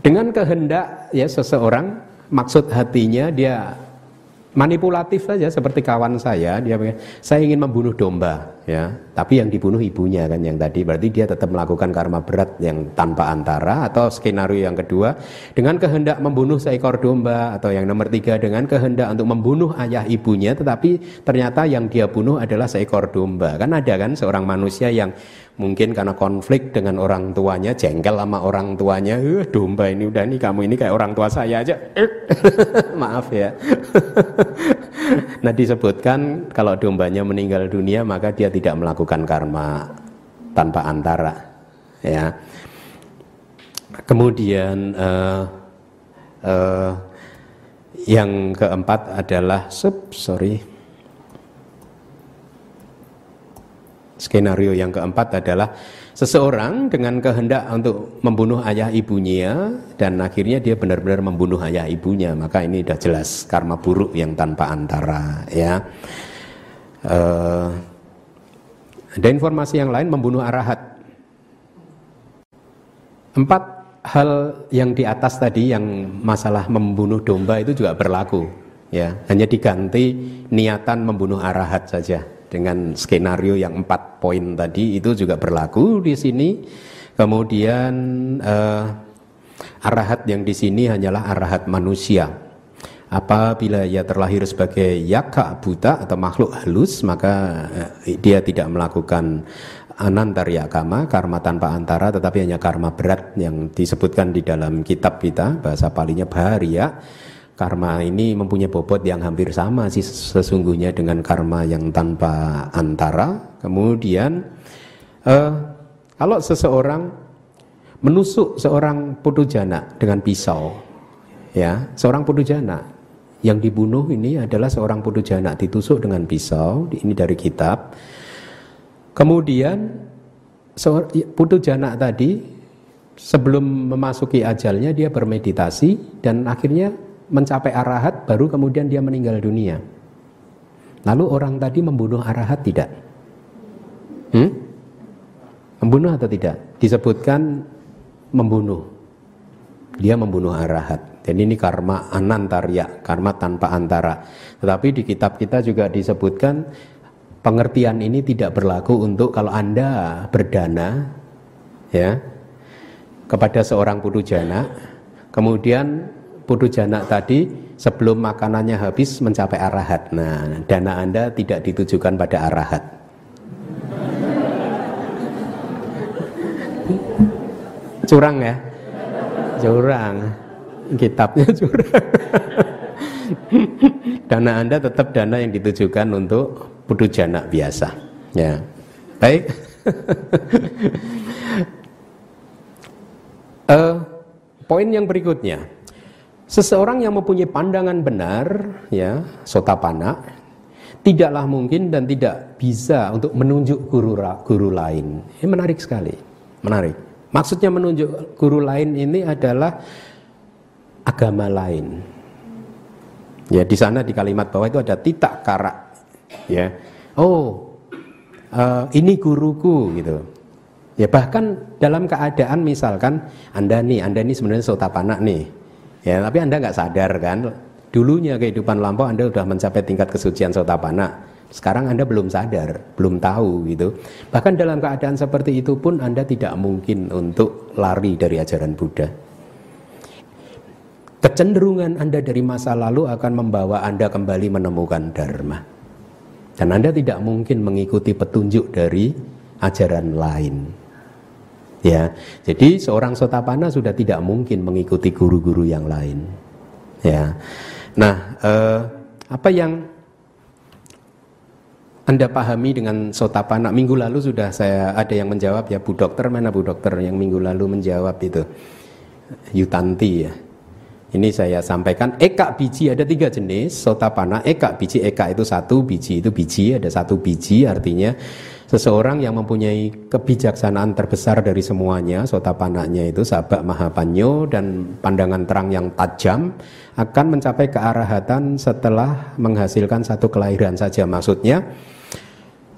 Speaker 1: Dengan kehendak ya seseorang, maksud hatinya dia manipulatif saja seperti kawan saya ingin membunuh domba ya, tapi yang dibunuh ibunya kan yang tadi, berarti dia tetap melakukan karma berat yang tanpa antara. Atau skenario yang kedua, dengan kehendak membunuh seekor domba. Atau yang nomor tiga, dengan kehendak untuk membunuh ayah ibunya, tetapi ternyata yang dia bunuh adalah seekor domba. Kan ada kan seorang manusia yang mungkin karena konflik dengan orang tuanya, jengkel sama orang tuanya, domba ini udah nih, kamu ini kayak orang tua saya aja. Maaf ya. Nah disebutkan kalau dombanya meninggal dunia maka dia tidak melakukan karma tanpa antara ya. Kemudian yang keempat adalah skenario yang keempat adalah seseorang dengan kehendak untuk membunuh ayah ibunya dan akhirnya dia benar-benar membunuh ayah ibunya, maka ini sudah jelas karma buruk yang tanpa antara ya. Ada informasi yang lain, membunuh arahat. 4 hal yang di atas tadi yang masalah membunuh domba itu juga berlaku ya, hanya diganti niatan membunuh arahat saja. Dengan skenario yang 4 poin tadi itu juga berlaku di sini. Kemudian arahat yang di sini hanyalah arahat manusia. Apabila ia terlahir sebagai yaka buta atau makhluk halus, maka dia tidak melakukan anantarya karma, karma tanpa antara, tetapi hanya karma berat yang disebutkan di dalam kitab kita, bahasa Palinya bahariya. Karma ini mempunyai bobot yang hampir sama sih sesungguhnya dengan karma yang tanpa antara. Kemudian kalau seseorang menusuk seorang putujana dengan pisau, ya, seorang putujana yang dibunuh ini adalah seorang putujana ditusuk dengan pisau, ini dari kitab. Kemudian putujana tadi sebelum memasuki ajalnya dia bermeditasi dan akhirnya mencapai arahat, baru kemudian dia meninggal dunia. Lalu orang tadi membunuh arahat tidak? Membunuh atau tidak? Disebutkan membunuh. Dia membunuh arahat. Jadi ini karma anantarya, karma tanpa antara. Tetapi di kitab kita juga disebutkan pengertian ini tidak berlaku untuk kalau Anda berdana ya kepada seorang putujana, kemudian putu jana tadi sebelum makanannya habis mencapai arahat. Nah, dana Anda tidak ditujukan pada arahat. Curang ya? Curang. Kitabnya curang. Dana Anda tetap dana yang ditujukan untuk putu jana biasa. Ya. Baik. Poin yang berikutnya, seseorang yang mempunyai pandangan benar, ya, sotapanna, tidaklah mungkin dan tidak bisa untuk menunjuk guru lain. Ini menarik sekali, menarik. Maksudnya menunjuk guru lain ini adalah agama lain. Ya, di sana di kalimat bawah itu ada titak kara, ya. Oh, ini guruku gitu. Ya, bahkan dalam keadaan misalkan Anda nih sebenarnya sotapanna nih. Ya, tapi Anda nggak sadar kan, dulunya kehidupan lampau Anda sudah mencapai tingkat kesucian sotapanna. Sekarang Anda belum sadar, belum tahu gitu. Bahkan dalam keadaan seperti itu pun Anda tidak mungkin untuk lari dari ajaran Buddha. Kecenderungan Anda dari masa lalu akan membawa Anda kembali menemukan Dharma. Dan Anda tidak mungkin mengikuti petunjuk dari ajaran lain. Ya, jadi seorang sotapanna sudah tidak mungkin mengikuti guru-guru yang lain. Ya, nah, apa yang Anda pahami dengan sotapanna? Minggu lalu sudah ada yang menjawab ya, Bu Dokter, mana Bu Dokter yang minggu lalu menjawab itu? Yutanti ya. Ini saya sampaikan, eka biji ada 3 jenis sotapanna. Eka biji, eka itu 1, biji itu biji, ada 1 biji, artinya seseorang yang mempunyai kebijaksanaan terbesar dari semuanya, sotapannanya itu sabak mahapanyo, dan pandangan terang yang tajam, akan mencapai kearahatan setelah menghasilkan 1 kelahiran saja. Maksudnya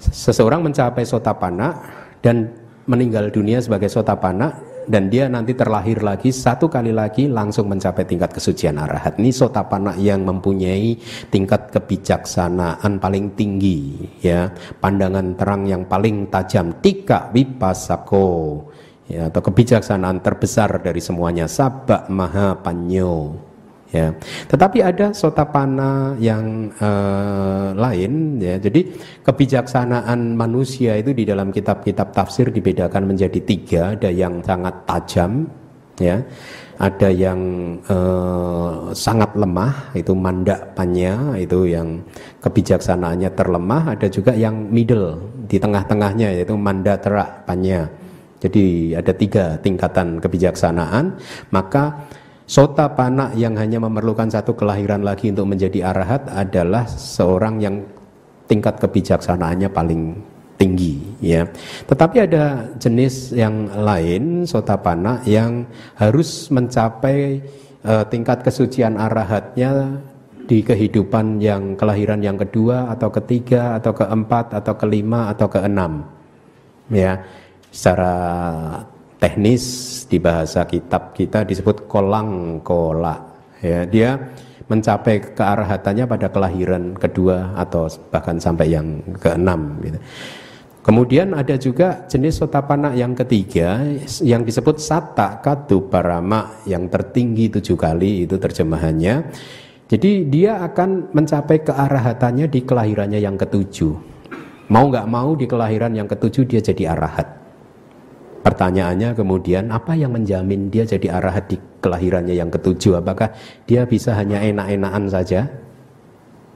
Speaker 1: seseorang mencapai sotapanna dan meninggal dunia sebagai sotapanna, dan dia nanti terlahir lagi 1 kali lagi langsung mencapai tingkat kesucian arahat. Ini sotapanna yang mempunyai tingkat kebijaksanaan paling tinggi, ya, pandangan terang yang paling tajam, tika vipassako, ya, atau kebijaksanaan terbesar dari semuanya, sabak mahapanyo. Ya, tetapi ada sotapanna yang lain, ya. Jadi kebijaksanaan manusia itu di dalam kitab-kitab tafsir dibedakan menjadi 3. Ada yang sangat tajam, ya. Ada yang sangat lemah, itu mandak panya, itu yang kebijaksanaannya terlemah. Ada juga yang middle, di tengah-tengahnya, yaitu mandatra panya. Jadi ada 3 tingkatan kebijaksanaan. Maka sotapanna yang hanya memerlukan 1 kelahiran lagi untuk menjadi arahat adalah seorang yang tingkat kebijaksanaannya paling tinggi, ya. Tetapi ada jenis yang lain, sotapanna, yang harus mencapai tingkat kesucian arahatnya di kehidupan yang kelahiran yang kedua atau ketiga atau keempat atau kelima atau keenam, ya. Secara teknis di bahasa kitab kita disebut kolang kola, ya. Dia mencapai kearahatannya pada kelahiran kedua atau bahkan sampai yang keenam, gitu. Kemudian ada juga jenis sotapanna yang ketiga yang disebut satta katuparama, yang tertinggi 7 kali, itu terjemahannya. Jadi dia akan mencapai kearahatannya di kelahirannya yang ke-7. Mau gak mau di kelahiran yang ke-7 dia jadi arahat. Pertanyaannya kemudian, apa yang menjamin dia jadi arahat di kelahirannya yang ke-7? Apakah dia bisa hanya enak-enakan saja?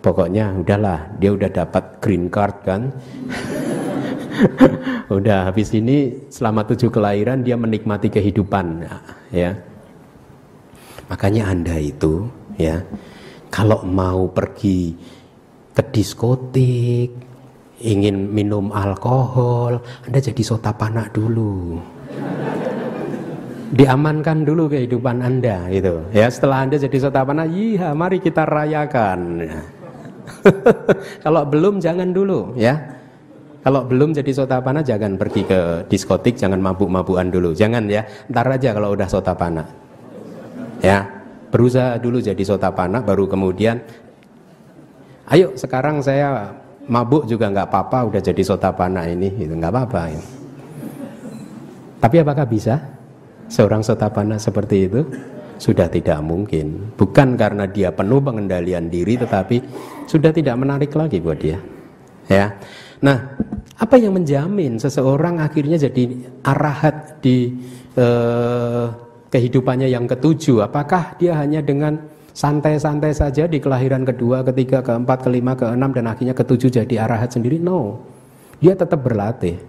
Speaker 1: Pokoknya udahlah, dia udah dapat green card kan. Udah habis ini selama 7 kelahiran dia menikmati kehidupan, ya. Makanya Anda itu, ya, kalau mau pergi ke diskotik, ingin minum alkohol, Anda jadi sotapanna dulu. Diamankan dulu kehidupan Anda, gitu. Ya, setelah Anda jadi sotapanna, iya, mari kita rayakan. Kalau belum jangan dulu, ya. Kalau belum jadi sotapanna jangan pergi ke diskotik, jangan mabuk-mabukan dulu. Jangan, ya. Ntar aja kalau udah sotapanna. Ya, berusaha dulu jadi sotapanna, baru kemudian ayo sekarang saya mabuk juga nggak apa-apa, udah jadi sotapanna ini, itu nggak apa-apa. Ya. Tapi apakah bisa seorang sotapanna seperti itu? sudah tidak mungkin. Bukan karena dia penuh pengendalian diri, tetapi sudah tidak menarik lagi buat dia. Ya. Nah, apa yang menjamin seseorang akhirnya jadi arahat di kehidupannya yang ketujuh? Apakah dia hanya dengan santai-santai saja di kelahiran kedua, ketiga, keempat, kelima, keenam, dan akhirnya ketujuh jadi arahat sendiri? No. Dia tetap berlatih.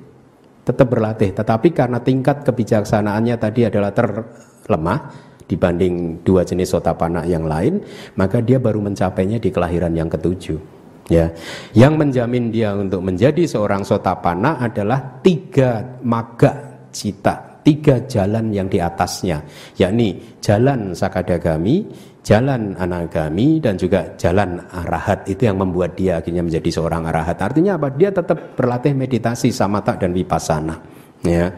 Speaker 1: Tetapi karena tingkat kebijaksanaannya tadi adalah terlemah dibanding dua jenis sotapanna yang lain, maka dia baru mencapainya di kelahiran yang ketujuh. Ya, yang menjamin dia untuk menjadi seorang sotapanna adalah 3 magga cita, 3 jalan yang di atasnya, yakni jalan sakadagami, jalan anagami, dan juga jalan arahat. Itu yang membuat dia akhirnya menjadi seorang arahat. Artinya apa? Dia tetap berlatih meditasi, samatha, dan vipassana. Ya.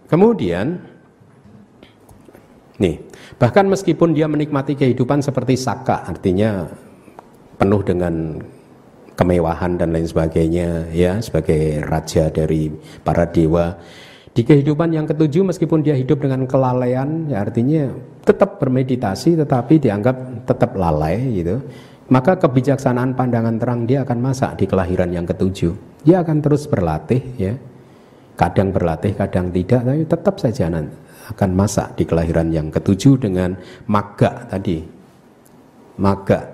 Speaker 1: Kemudian, nih, bahkan meskipun dia menikmati kehidupan seperti saka, artinya penuh dengan kemewahan dan lain sebagainya, ya, sebagai raja dari para dewa. Di kehidupan yang ketujuh, meskipun dia hidup dengan kelalaian, ya artinya tetap bermeditasi tetapi dianggap tetap lalai gitu, maka kebijaksanaan pandangan terang dia akan masak di kelahiran yang ketujuh. Dia akan terus berlatih, ya, kadang berlatih kadang tidak, tapi tetap saja akan masak di kelahiran yang ketujuh dengan magga tadi, magga,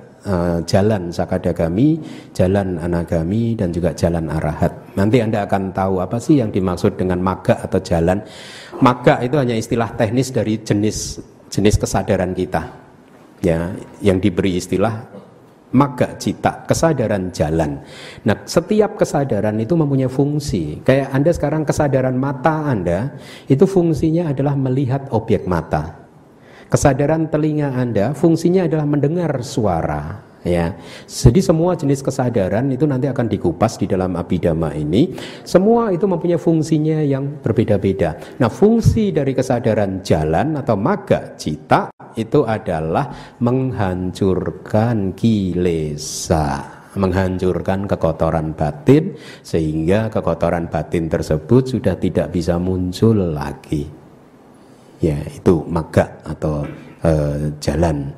Speaker 1: jalan sakadagami, jalan anagami, dan juga jalan arahat. Nanti Anda akan tahu apa sih yang dimaksud dengan magga atau jalan. Magga itu hanya istilah teknis dari jenis kesadaran kita, ya, yang diberi istilah magga cita, kesadaran jalan. Nah, setiap kesadaran itu mempunyai fungsi. Kayak Anda sekarang kesadaran mata Anda itu fungsinya adalah melihat objek mata. Kesadaran telinga Anda fungsinya adalah mendengar suara, ya. Jadi semua jenis kesadaran itu nanti akan dikupas di dalam Abhidhamma ini. Semua itu mempunyai fungsinya yang berbeda-beda. Nah, fungsi dari kesadaran jalan atau magga cita itu adalah menghancurkan kilesa, menghancurkan kekotoran batin, sehingga kekotoran batin tersebut sudah tidak bisa muncul lagi. Ya, itu magga atau jalan.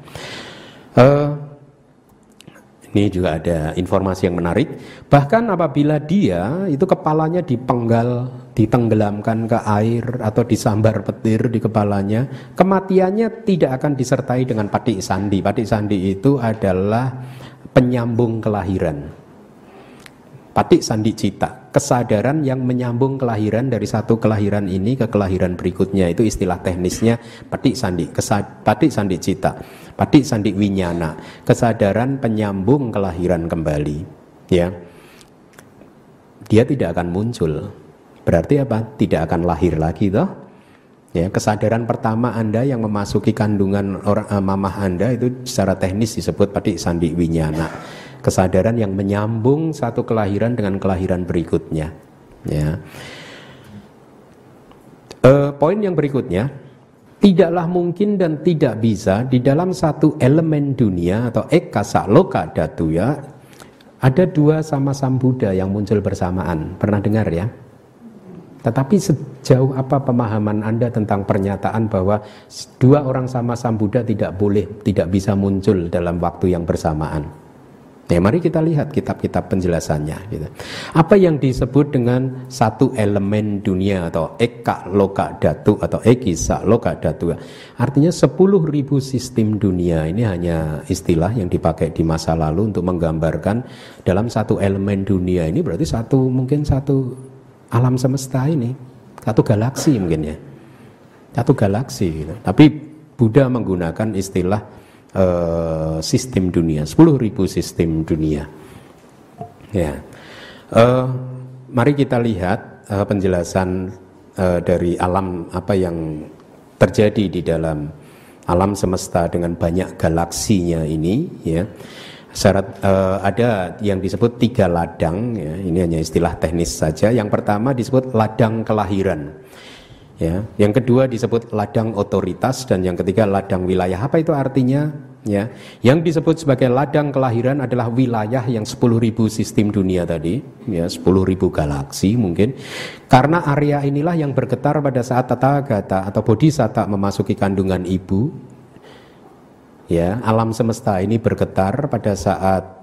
Speaker 1: Ini juga ada informasi yang menarik. Bahkan apabila dia itu kepalanya ditenggelamkan ke air atau disambar petir di kepalanya, kematiannya tidak akan disertai dengan patik sandi. Patik sandi itu adalah penyambung kelahiran. Patik sandi cita, kesadaran yang menyambung kelahiran dari satu kelahiran ini ke kelahiran berikutnya. Itu istilah teknisnya patik sandi, patik sandi cita, patik sandi winyana, kesadaran penyambung kelahiran kembali. Ya, dia tidak akan muncul. Berarti apa? Tidak akan lahir lagi, toh? Ya, kesadaran pertama Anda yang memasuki kandungan mamah Anda itu secara teknis disebut patik sandi winyana. Kesadaran yang menyambung satu kelahiran dengan kelahiran berikutnya, ya. Poin yang berikutnya, tidaklah mungkin dan tidak bisa di dalam satu elemen dunia atau ekasa loka dhatuya ada 2 sama Sambuddha yang muncul bersamaan. Pernah dengar, ya? Tetapi sejauh apa pemahaman Anda tentang pernyataan bahwa 2 orang sama Sambuddha tidak bisa muncul dalam waktu yang bersamaan? Ya, mari kita lihat kitab-kitab penjelasannya, gitu. Apa yang disebut dengan satu elemen dunia atau eka loka dhatu atau ekisa loka dhatu? Artinya 10.000 sistem dunia. Ini hanya istilah yang dipakai di masa lalu untuk menggambarkan dalam satu elemen dunia ini berarti mungkin satu alam semesta ini, satu galaksi mungkin, ya, satu galaksi, gitu. Tapi Buddha menggunakan istilah sistem dunia, 10.000 sistem dunia. Ya, mari kita lihat penjelasan dari alam apa yang terjadi di dalam alam semesta dengan banyak galaksinya ini. Ya, ada yang disebut 3 ladang. Ya, ini hanya istilah teknis saja. Yang pertama disebut ladang kelahiran. Ya, yang kedua disebut ladang otoritas, dan yang ketiga ladang wilayah. Apa itu artinya? ya. Yang disebut sebagai ladang kelahiran adalah wilayah yang 10.000 sistem dunia tadi, ya, 10.000 galaksi mungkin. Karena area inilah yang bergetar pada saat Tathagata atau Bodhisatta memasuki kandungan ibu. Ya, alam semesta ini bergetar pada saat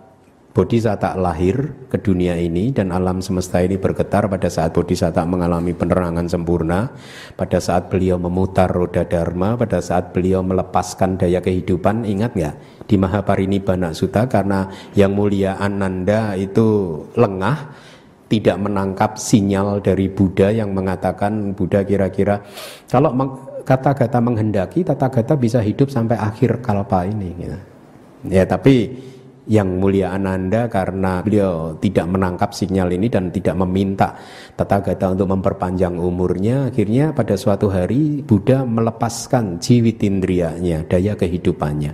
Speaker 1: Bodhisatta lahir ke dunia ini, dan alam semesta ini bergetar pada saat Bodhisatta mengalami penerangan sempurna, pada saat beliau memutar roda dharma, pada saat beliau melepaskan daya kehidupan. Ingat nggak di Mahaparinibbana Sutta, karena yang mulia Ananda itu lengah, tidak menangkap sinyal dari Buddha yang mengatakan, Buddha kira-kira kalau Tathagata menghendaki, Tathagata bisa hidup sampai akhir kalpa ini, gitu. Ya, tapi yang mulia Ananda karena beliau tidak menangkap sinyal ini dan tidak meminta Tathagata untuk memperpanjang umurnya, akhirnya pada suatu hari Buddha melepaskan jiwitindriyanya, daya kehidupannya.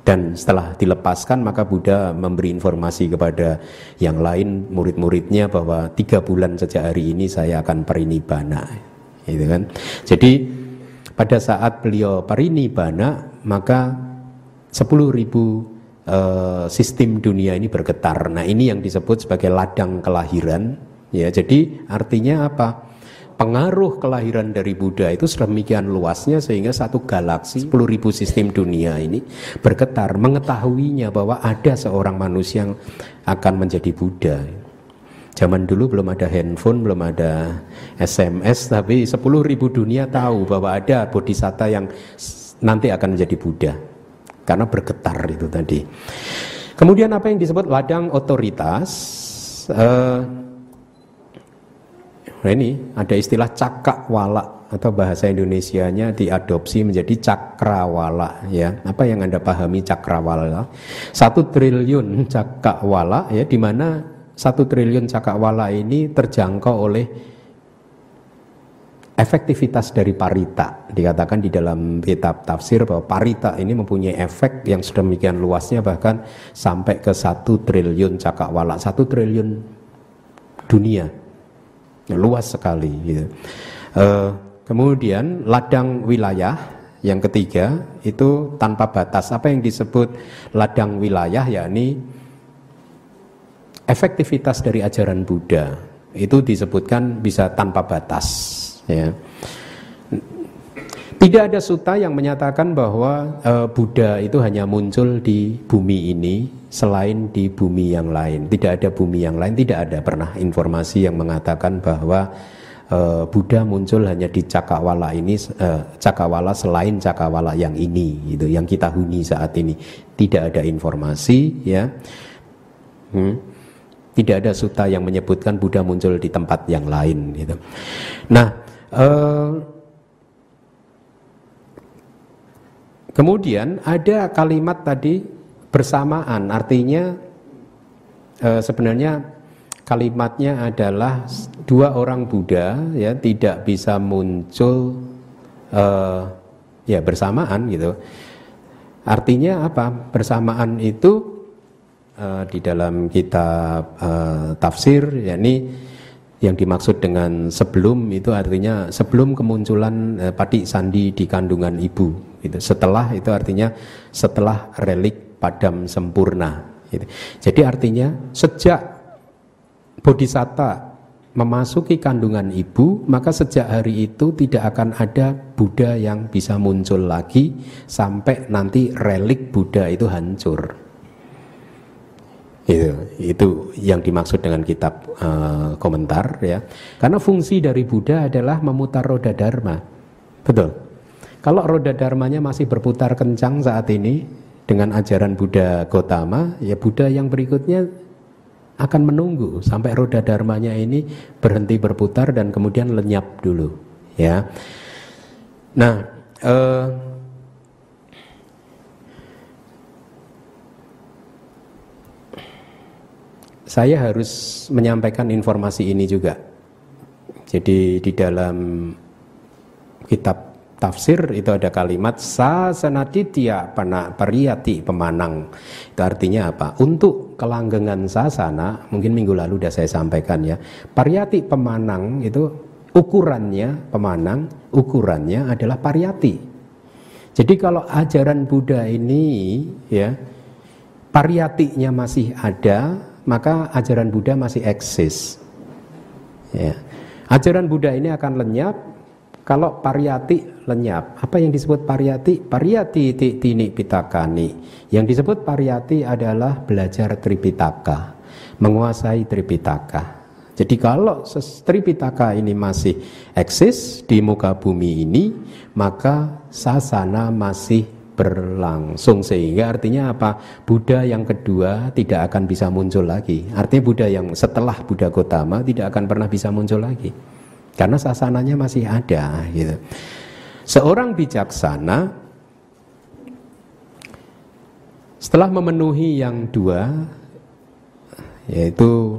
Speaker 1: Dan setelah dilepaskan, maka Buddha memberi informasi kepada yang lain, murid-muridnya, bahwa 3 bulan sejak hari ini saya akan parinibbana, gitu kan. Jadi pada saat beliau parinibbana, maka 10.000 sistem dunia ini bergetar. Nah, ini yang disebut sebagai ladang kelahiran, ya. Jadi artinya apa? Pengaruh kelahiran dari Buddha itu sedemikian luasnya sehingga satu galaksi 10.000 sistem dunia ini bergetar mengetahuinya bahwa ada seorang manusia yang akan menjadi Buddha. Zaman dulu belum ada handphone, belum ada SMS, tapi 10.000 dunia tahu bahwa ada Bodhisatta yang nanti akan menjadi Buddha. Karena bergetar itu tadi. Kemudian apa yang disebut ladang otoritas? Ini ada istilah cakrawala, atau bahasa Indonesianya diadopsi menjadi cakrawala, ya. Apa yang Anda pahami cakrawala? 1 triliun cakrawala, ya, di mana 1 triliun cakrawala ini terjangkau oleh efektivitas dari parita. Dikatakan di dalam kitab tafsir bahwa parita ini mempunyai efek yang sedemikian luasnya, bahkan sampai ke 1 triliun cakrawala, 1 triliun dunia, luas sekali, gitu. Kemudian ladang wilayah yang ketiga itu tanpa batas. Apa yang disebut ladang wilayah? Yakni efektivitas dari ajaran Buddha itu disebutkan bisa tanpa batas. Ya. Tidak ada sutta yang menyatakan bahwa Buddha itu hanya muncul di bumi ini selain di bumi yang lain. Tidak ada bumi yang lain, tidak ada pernah informasi yang mengatakan bahwa Buddha muncul hanya di cakrawala ini, cakrawala selain cakrawala yang ini, gitu, yang kita huni saat ini. Tidak ada informasi, ya. Tidak ada sutta yang menyebutkan Buddha muncul di tempat yang lain, gitu. Nah, kemudian ada kalimat tadi bersamaan, artinya sebenarnya kalimatnya adalah 2 orang Buddha, ya, tidak bisa muncul ya bersamaan, gitu. Artinya apa? Bersamaan itu di dalam kitab tafsir, yakni yang dimaksud dengan sebelum itu artinya sebelum kemunculan Patik Sandi di kandungan ibu, gitu. Setelah itu artinya setelah relik padam sempurna, gitu. Jadi artinya sejak Bodhisatta memasuki kandungan ibu, maka sejak hari itu tidak akan ada Buddha yang bisa muncul lagi sampai nanti relik Buddha itu hancur. Itu yang dimaksud dengan kitab komentar, ya. Karena fungsi dari Buddha adalah memutar roda dharma. Betul. Kalau roda dharmanya masih berputar kencang saat ini dengan ajaran Buddha Gautama, ya Buddha yang berikutnya akan menunggu sampai roda dharmanya ini berhenti berputar dan kemudian lenyap dulu, ya. Nah, saya harus menyampaikan informasi ini juga. Jadi di dalam kitab tafsir itu ada kalimat sasanaditya pariyati pemanang. Itu artinya apa? Untuk kelanggengan sasana, mungkin minggu lalu sudah saya sampaikan, ya. Pariyati pemanang itu ukurannya, pemanang ukurannya adalah pariyati. Jadi kalau ajaran Buddha ini ya pariyatinya masih ada, maka ajaran Buddha masih eksis. Ya. Ajaran Buddha ini akan lenyap kalau pariyati lenyap. Apa yang disebut pariyati? Pariyati tini pitakani. Yang disebut pariyati adalah belajar Tripitaka, menguasai Tripitaka. Jadi kalau Tripitaka ini masih eksis di muka bumi ini, maka sasana masih berlangsung. Sehingga artinya apa? Buddha yang kedua tidak akan bisa muncul lagi. Artinya Buddha yang setelah Buddha Gotama tidak akan pernah bisa muncul lagi, karena sasananya masih ada gitu. Seorang bijaksana setelah memenuhi yang dua, yaitu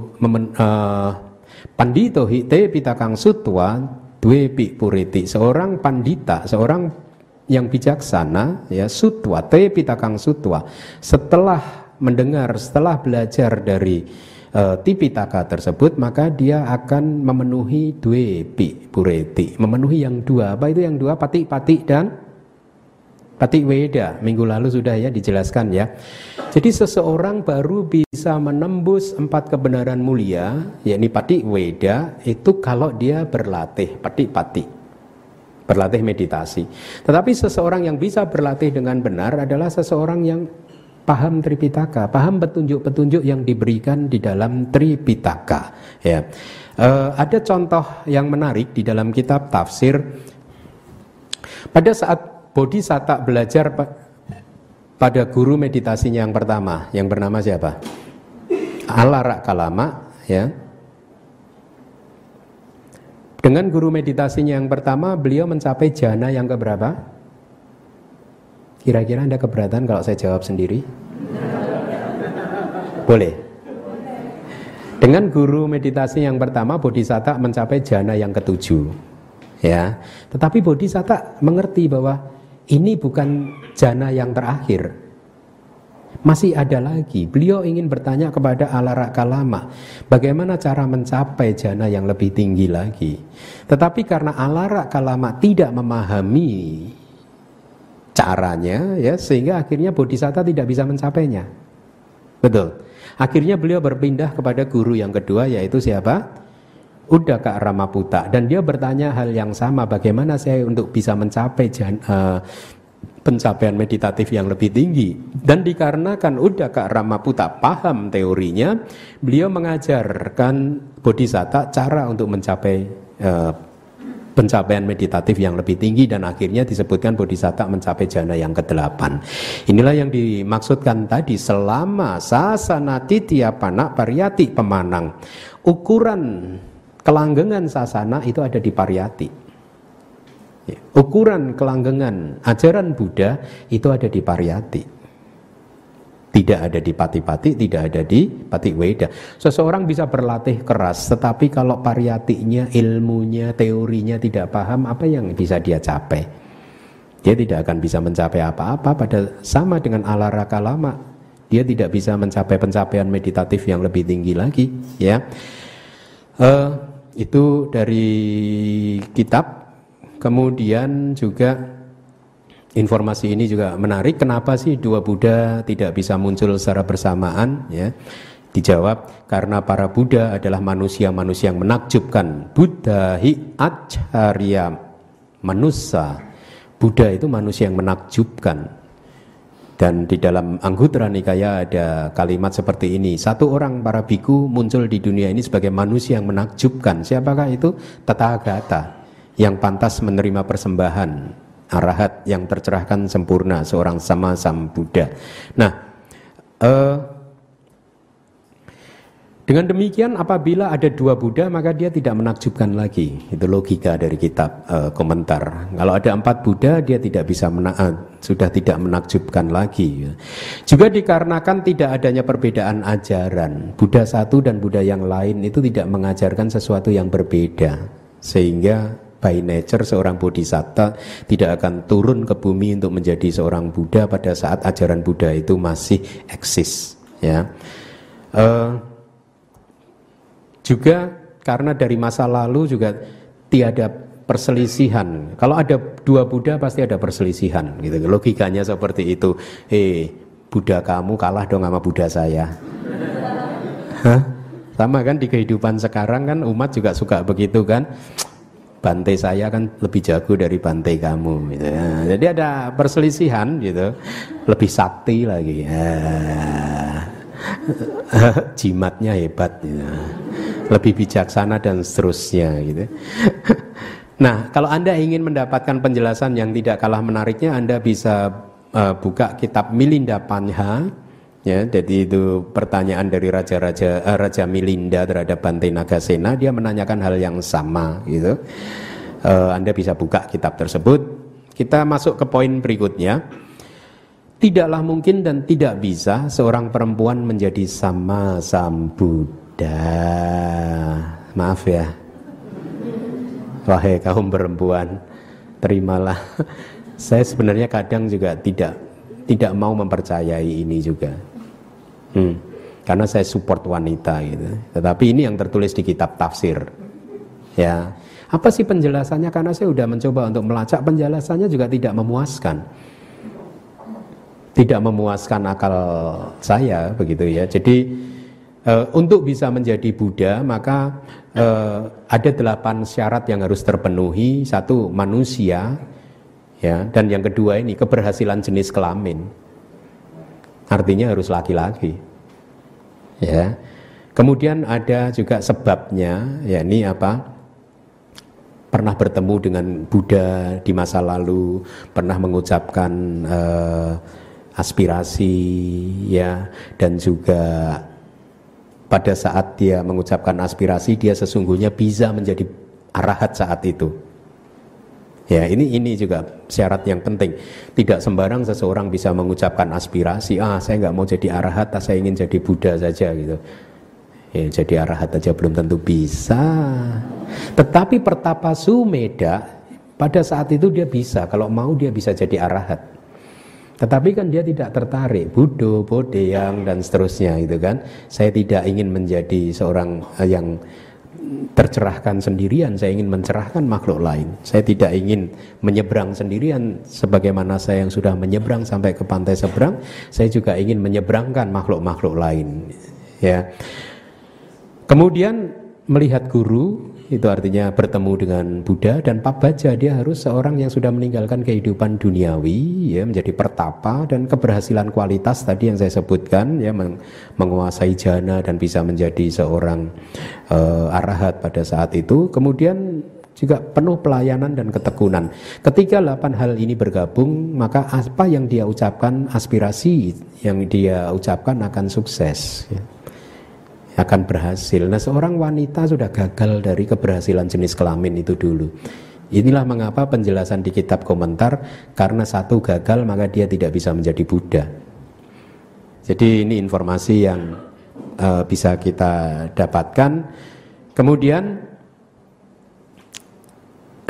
Speaker 1: pandito hite pitakang sutwa dwe pi puriti. Seorang pandita, seorang yang bijaksana ya, sutwa te pitakang sutwa, setelah mendengar, setelah belajar dari Tipitaka tersebut, maka dia akan memenuhi dwe pi puriti, memenuhi yang dua. Apa itu yang dua? Pati-pati dan Pati Weda. Minggu lalu sudah ya dijelaskan ya. Jadi seseorang baru bisa menembus 4 kebenaran mulia, yakni Pati Weda, itu kalau dia berlatih pati-pati, berlatih meditasi. Tetapi seseorang yang bisa berlatih dengan benar adalah seseorang yang paham Tripitaka, paham petunjuk-petunjuk yang diberikan di dalam Tripitaka. Ya, ada contoh yang menarik di dalam kitab tafsir. Pada saat Bodhisatta belajar pada guru meditasinya yang pertama, yang bernama siapa? Alara Kalama, ya. Dengan guru meditasinya yang pertama, beliau mencapai jana yang keberapa? Kira-kira Anda keberatan kalau saya jawab sendiri? Boleh. Dengan guru meditasi yang pertama, Bodhisatta mencapai jana yang ketujuh, ya. Tetapi Bodhisatta mengerti bahwa ini bukan jana yang terakhir, masih ada lagi. Beliau ingin bertanya kepada Alara Kalama, bagaimana cara mencapai jana yang lebih tinggi lagi. Tetapi karena Alara Kalama tidak memahami caranya, ya, sehingga akhirnya Bodhisatta tidak bisa mencapainya. Betul. Akhirnya beliau berpindah kepada guru yang kedua, yaitu siapa? Uddaka Ramaputta. Dan dia bertanya hal yang sama, bagaimana saya untuk bisa mencapai pencapaian meditatif yang lebih tinggi. Dan dikarenakan Uddaka Ramaputta paham teorinya, beliau mengajarkan Bodhisatta cara untuk mencapai pencapaian meditatif yang lebih tinggi, dan akhirnya disebutkan Bodhisatta mencapai jana yang ke-8. Inilah yang dimaksudkan tadi, selama sasana titiapana pariyati pemanang. Ukuran kelanggengan sasana itu ada di pariyati. Ukuran kelanggengan ajaran Buddha itu ada di pariyati. Tidak ada di pati-pati, tidak ada di pati weda. Seseorang bisa berlatih keras, tetapi kalau pariyatinya, ilmunya, teorinya tidak paham, apa yang bisa dia capai? Dia tidak akan bisa mencapai apa-apa. Sama dengan Alara Kalama, dia tidak bisa mencapai pencapaian meditatif yang lebih tinggi lagi, ya. Itu dari kitab. Kemudian juga informasi ini juga menarik. Kenapa sih dua Buddha tidak bisa muncul secara bersamaan? Ya, dijawab karena para Buddha adalah manusia-manusia yang menakjubkan. Buddha hi acharya manusa. Buddha itu manusia yang menakjubkan. Dan di dalam Anggutara Nikaya ada kalimat seperti ini. Satu orang para biku muncul di dunia ini sebagai manusia yang menakjubkan. Siapakah itu? Tathagata, yang pantas menerima persembahan, arahat yang tercerahkan sempurna, seorang sama Sambuddha. Nah, dengan demikian apabila ada dua Buddha maka dia tidak menakjubkan lagi. Itu logika dari kitab komentar. Kalau ada 4 Buddha dia tidak bisa sudah tidak menakjubkan lagi. Juga dikarenakan tidak adanya perbedaan ajaran, Buddha satu dan Buddha yang lain itu tidak mengajarkan sesuatu yang berbeda, sehingga by nature seorang bodhisatta tidak akan turun ke bumi untuk menjadi seorang Buddha pada saat ajaran Buddha itu masih eksis, ya. Juga karena dari masa lalu juga tiada perselisihan. Kalau ada dua Buddha pasti ada perselisihan gitu. Logikanya seperti itu. Buddha kamu kalah dong sama Buddha saya. Hah? Sama kan di kehidupan sekarang kan umat juga suka begitu kan. Bante saya kan lebih jago dari bante kamu gitu ya. Jadi ada perselisihan gitu. Lebih sakti lagi. Jimatnya hebat gitu. Lebih bijaksana dan seterusnya gitu. Nah, kalau Anda ingin mendapatkan penjelasan yang tidak kalah menariknya, Anda bisa buka kitab Milinda Panha. Ya, jadi itu pertanyaan dari Raja Milinda terhadap Bante Nagasena. Dia menanyakan hal yang sama gitu. Anda bisa buka kitab tersebut. Kita masuk ke poin berikutnya. Tidaklah mungkin dan tidak bisa seorang perempuan menjadi sama Sambuddha. Maaf ya, wahai kaum perempuan, terimalah. Saya sebenarnya kadang juga tidak mau mempercayai ini juga. Karena saya support wanita gitu. Tetapi ini yang tertulis di kitab tafsir. Ya, apa sih penjelasannya? Karena saya sudah mencoba untuk melacak, penjelasannya juga tidak memuaskan. Tidak memuaskan akal saya begitu ya. Jadi untuk bisa menjadi Buddha maka ada 8 syarat yang harus terpenuhi. 1, manusia, ya, dan yang kedua ini keberhasilan jenis kelamin. Artinya harus laki-laki. Ya. Kemudian ada juga sebabnya, yakni apa? Pernah bertemu dengan Buddha di masa lalu, pernah mengucapkan aspirasi, ya, dan juga pada saat dia mengucapkan aspirasi dia sesungguhnya bisa menjadi arahat saat itu. Ya, ini juga syarat yang penting. Tidak sembarang seseorang bisa mengucapkan aspirasi, saya nggak mau jadi arahat, saya ingin jadi Buddha saja gitu. Ya, jadi arahat saja belum tentu bisa. Tetapi Pertapa Sumedha pada saat itu dia bisa, kalau mau dia bisa jadi arahat. Tetapi kan dia tidak tertarik, Buddha, Bodeyang dan seterusnya gitu kan. Saya tidak ingin menjadi seorang yang tercerahkan sendirian, saya ingin mencerahkan makhluk lain. Saya tidak ingin menyeberang sendirian sebagaimana saya yang sudah menyeberang sampai ke pantai seberang. Saya juga ingin menyeberangkan makhluk-makhluk lain. Ya. Kemudian melihat guru, itu artinya bertemu dengan Buddha, dan Pabbajja, dia harus seorang yang sudah meninggalkan kehidupan duniawi, ya, menjadi pertapa, dan keberhasilan kualitas tadi yang saya sebutkan, ya, menguasai jana dan bisa menjadi seorang arahat pada saat itu. Kemudian juga penuh pelayanan dan ketekunan. Ketika 8 hal ini bergabung, maka apa yang dia ucapkan, aspirasi yang dia ucapkan akan sukses, ya, akan berhasil. Nah, seorang wanita sudah gagal dari keberhasilan jenis kelamin itu dulu. Inilah mengapa penjelasan di kitab komentar, karena 1 gagal maka dia tidak bisa menjadi Buddha. Jadi ini informasi yang bisa kita dapatkan. Kemudian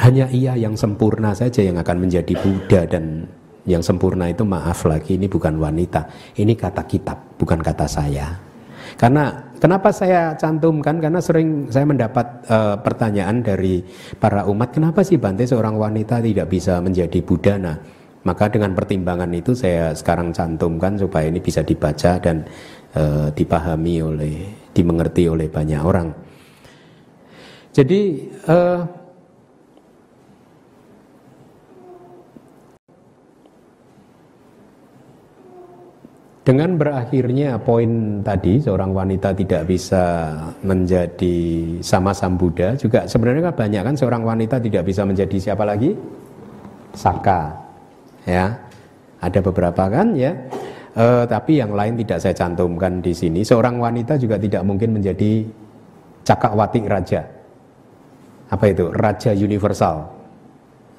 Speaker 1: hanya ia yang sempurna saja yang akan menjadi Buddha, dan yang sempurna itu, maaf lagi, ini bukan wanita. Ini kata kitab, bukan kata saya. Karena kenapa saya cantumkan? Karena sering saya mendapat pertanyaan dari para umat, kenapa sih Bante seorang wanita tidak bisa menjadi Buddha? Nah, maka dengan pertimbangan itu saya sekarang cantumkan supaya ini bisa dibaca dan dipahami dimengerti oleh banyak orang. Jadi dengan berakhirnya poin tadi, seorang wanita tidak bisa menjadi sama Sambuddha, juga sebenarnya kan banyak kan seorang wanita tidak bisa menjadi siapa lagi? Saka, ya, ada beberapa kan, ya. Tapi yang lain tidak saya cantumkan di sini. Seorang wanita juga tidak mungkin menjadi Cakrawarti Raja. Apa itu? Raja universal.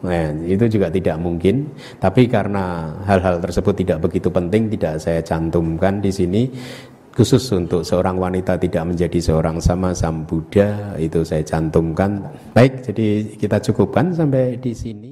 Speaker 1: Nah, itu juga tidak mungkin. Tapi karena hal-hal tersebut tidak begitu penting, tidak saya cantumkan di sini. Khusus untuk seorang wanita tidak menjadi seorang sama Sambuddha, itu saya cantumkan. Baik, jadi kita cukupkan sampai di sini.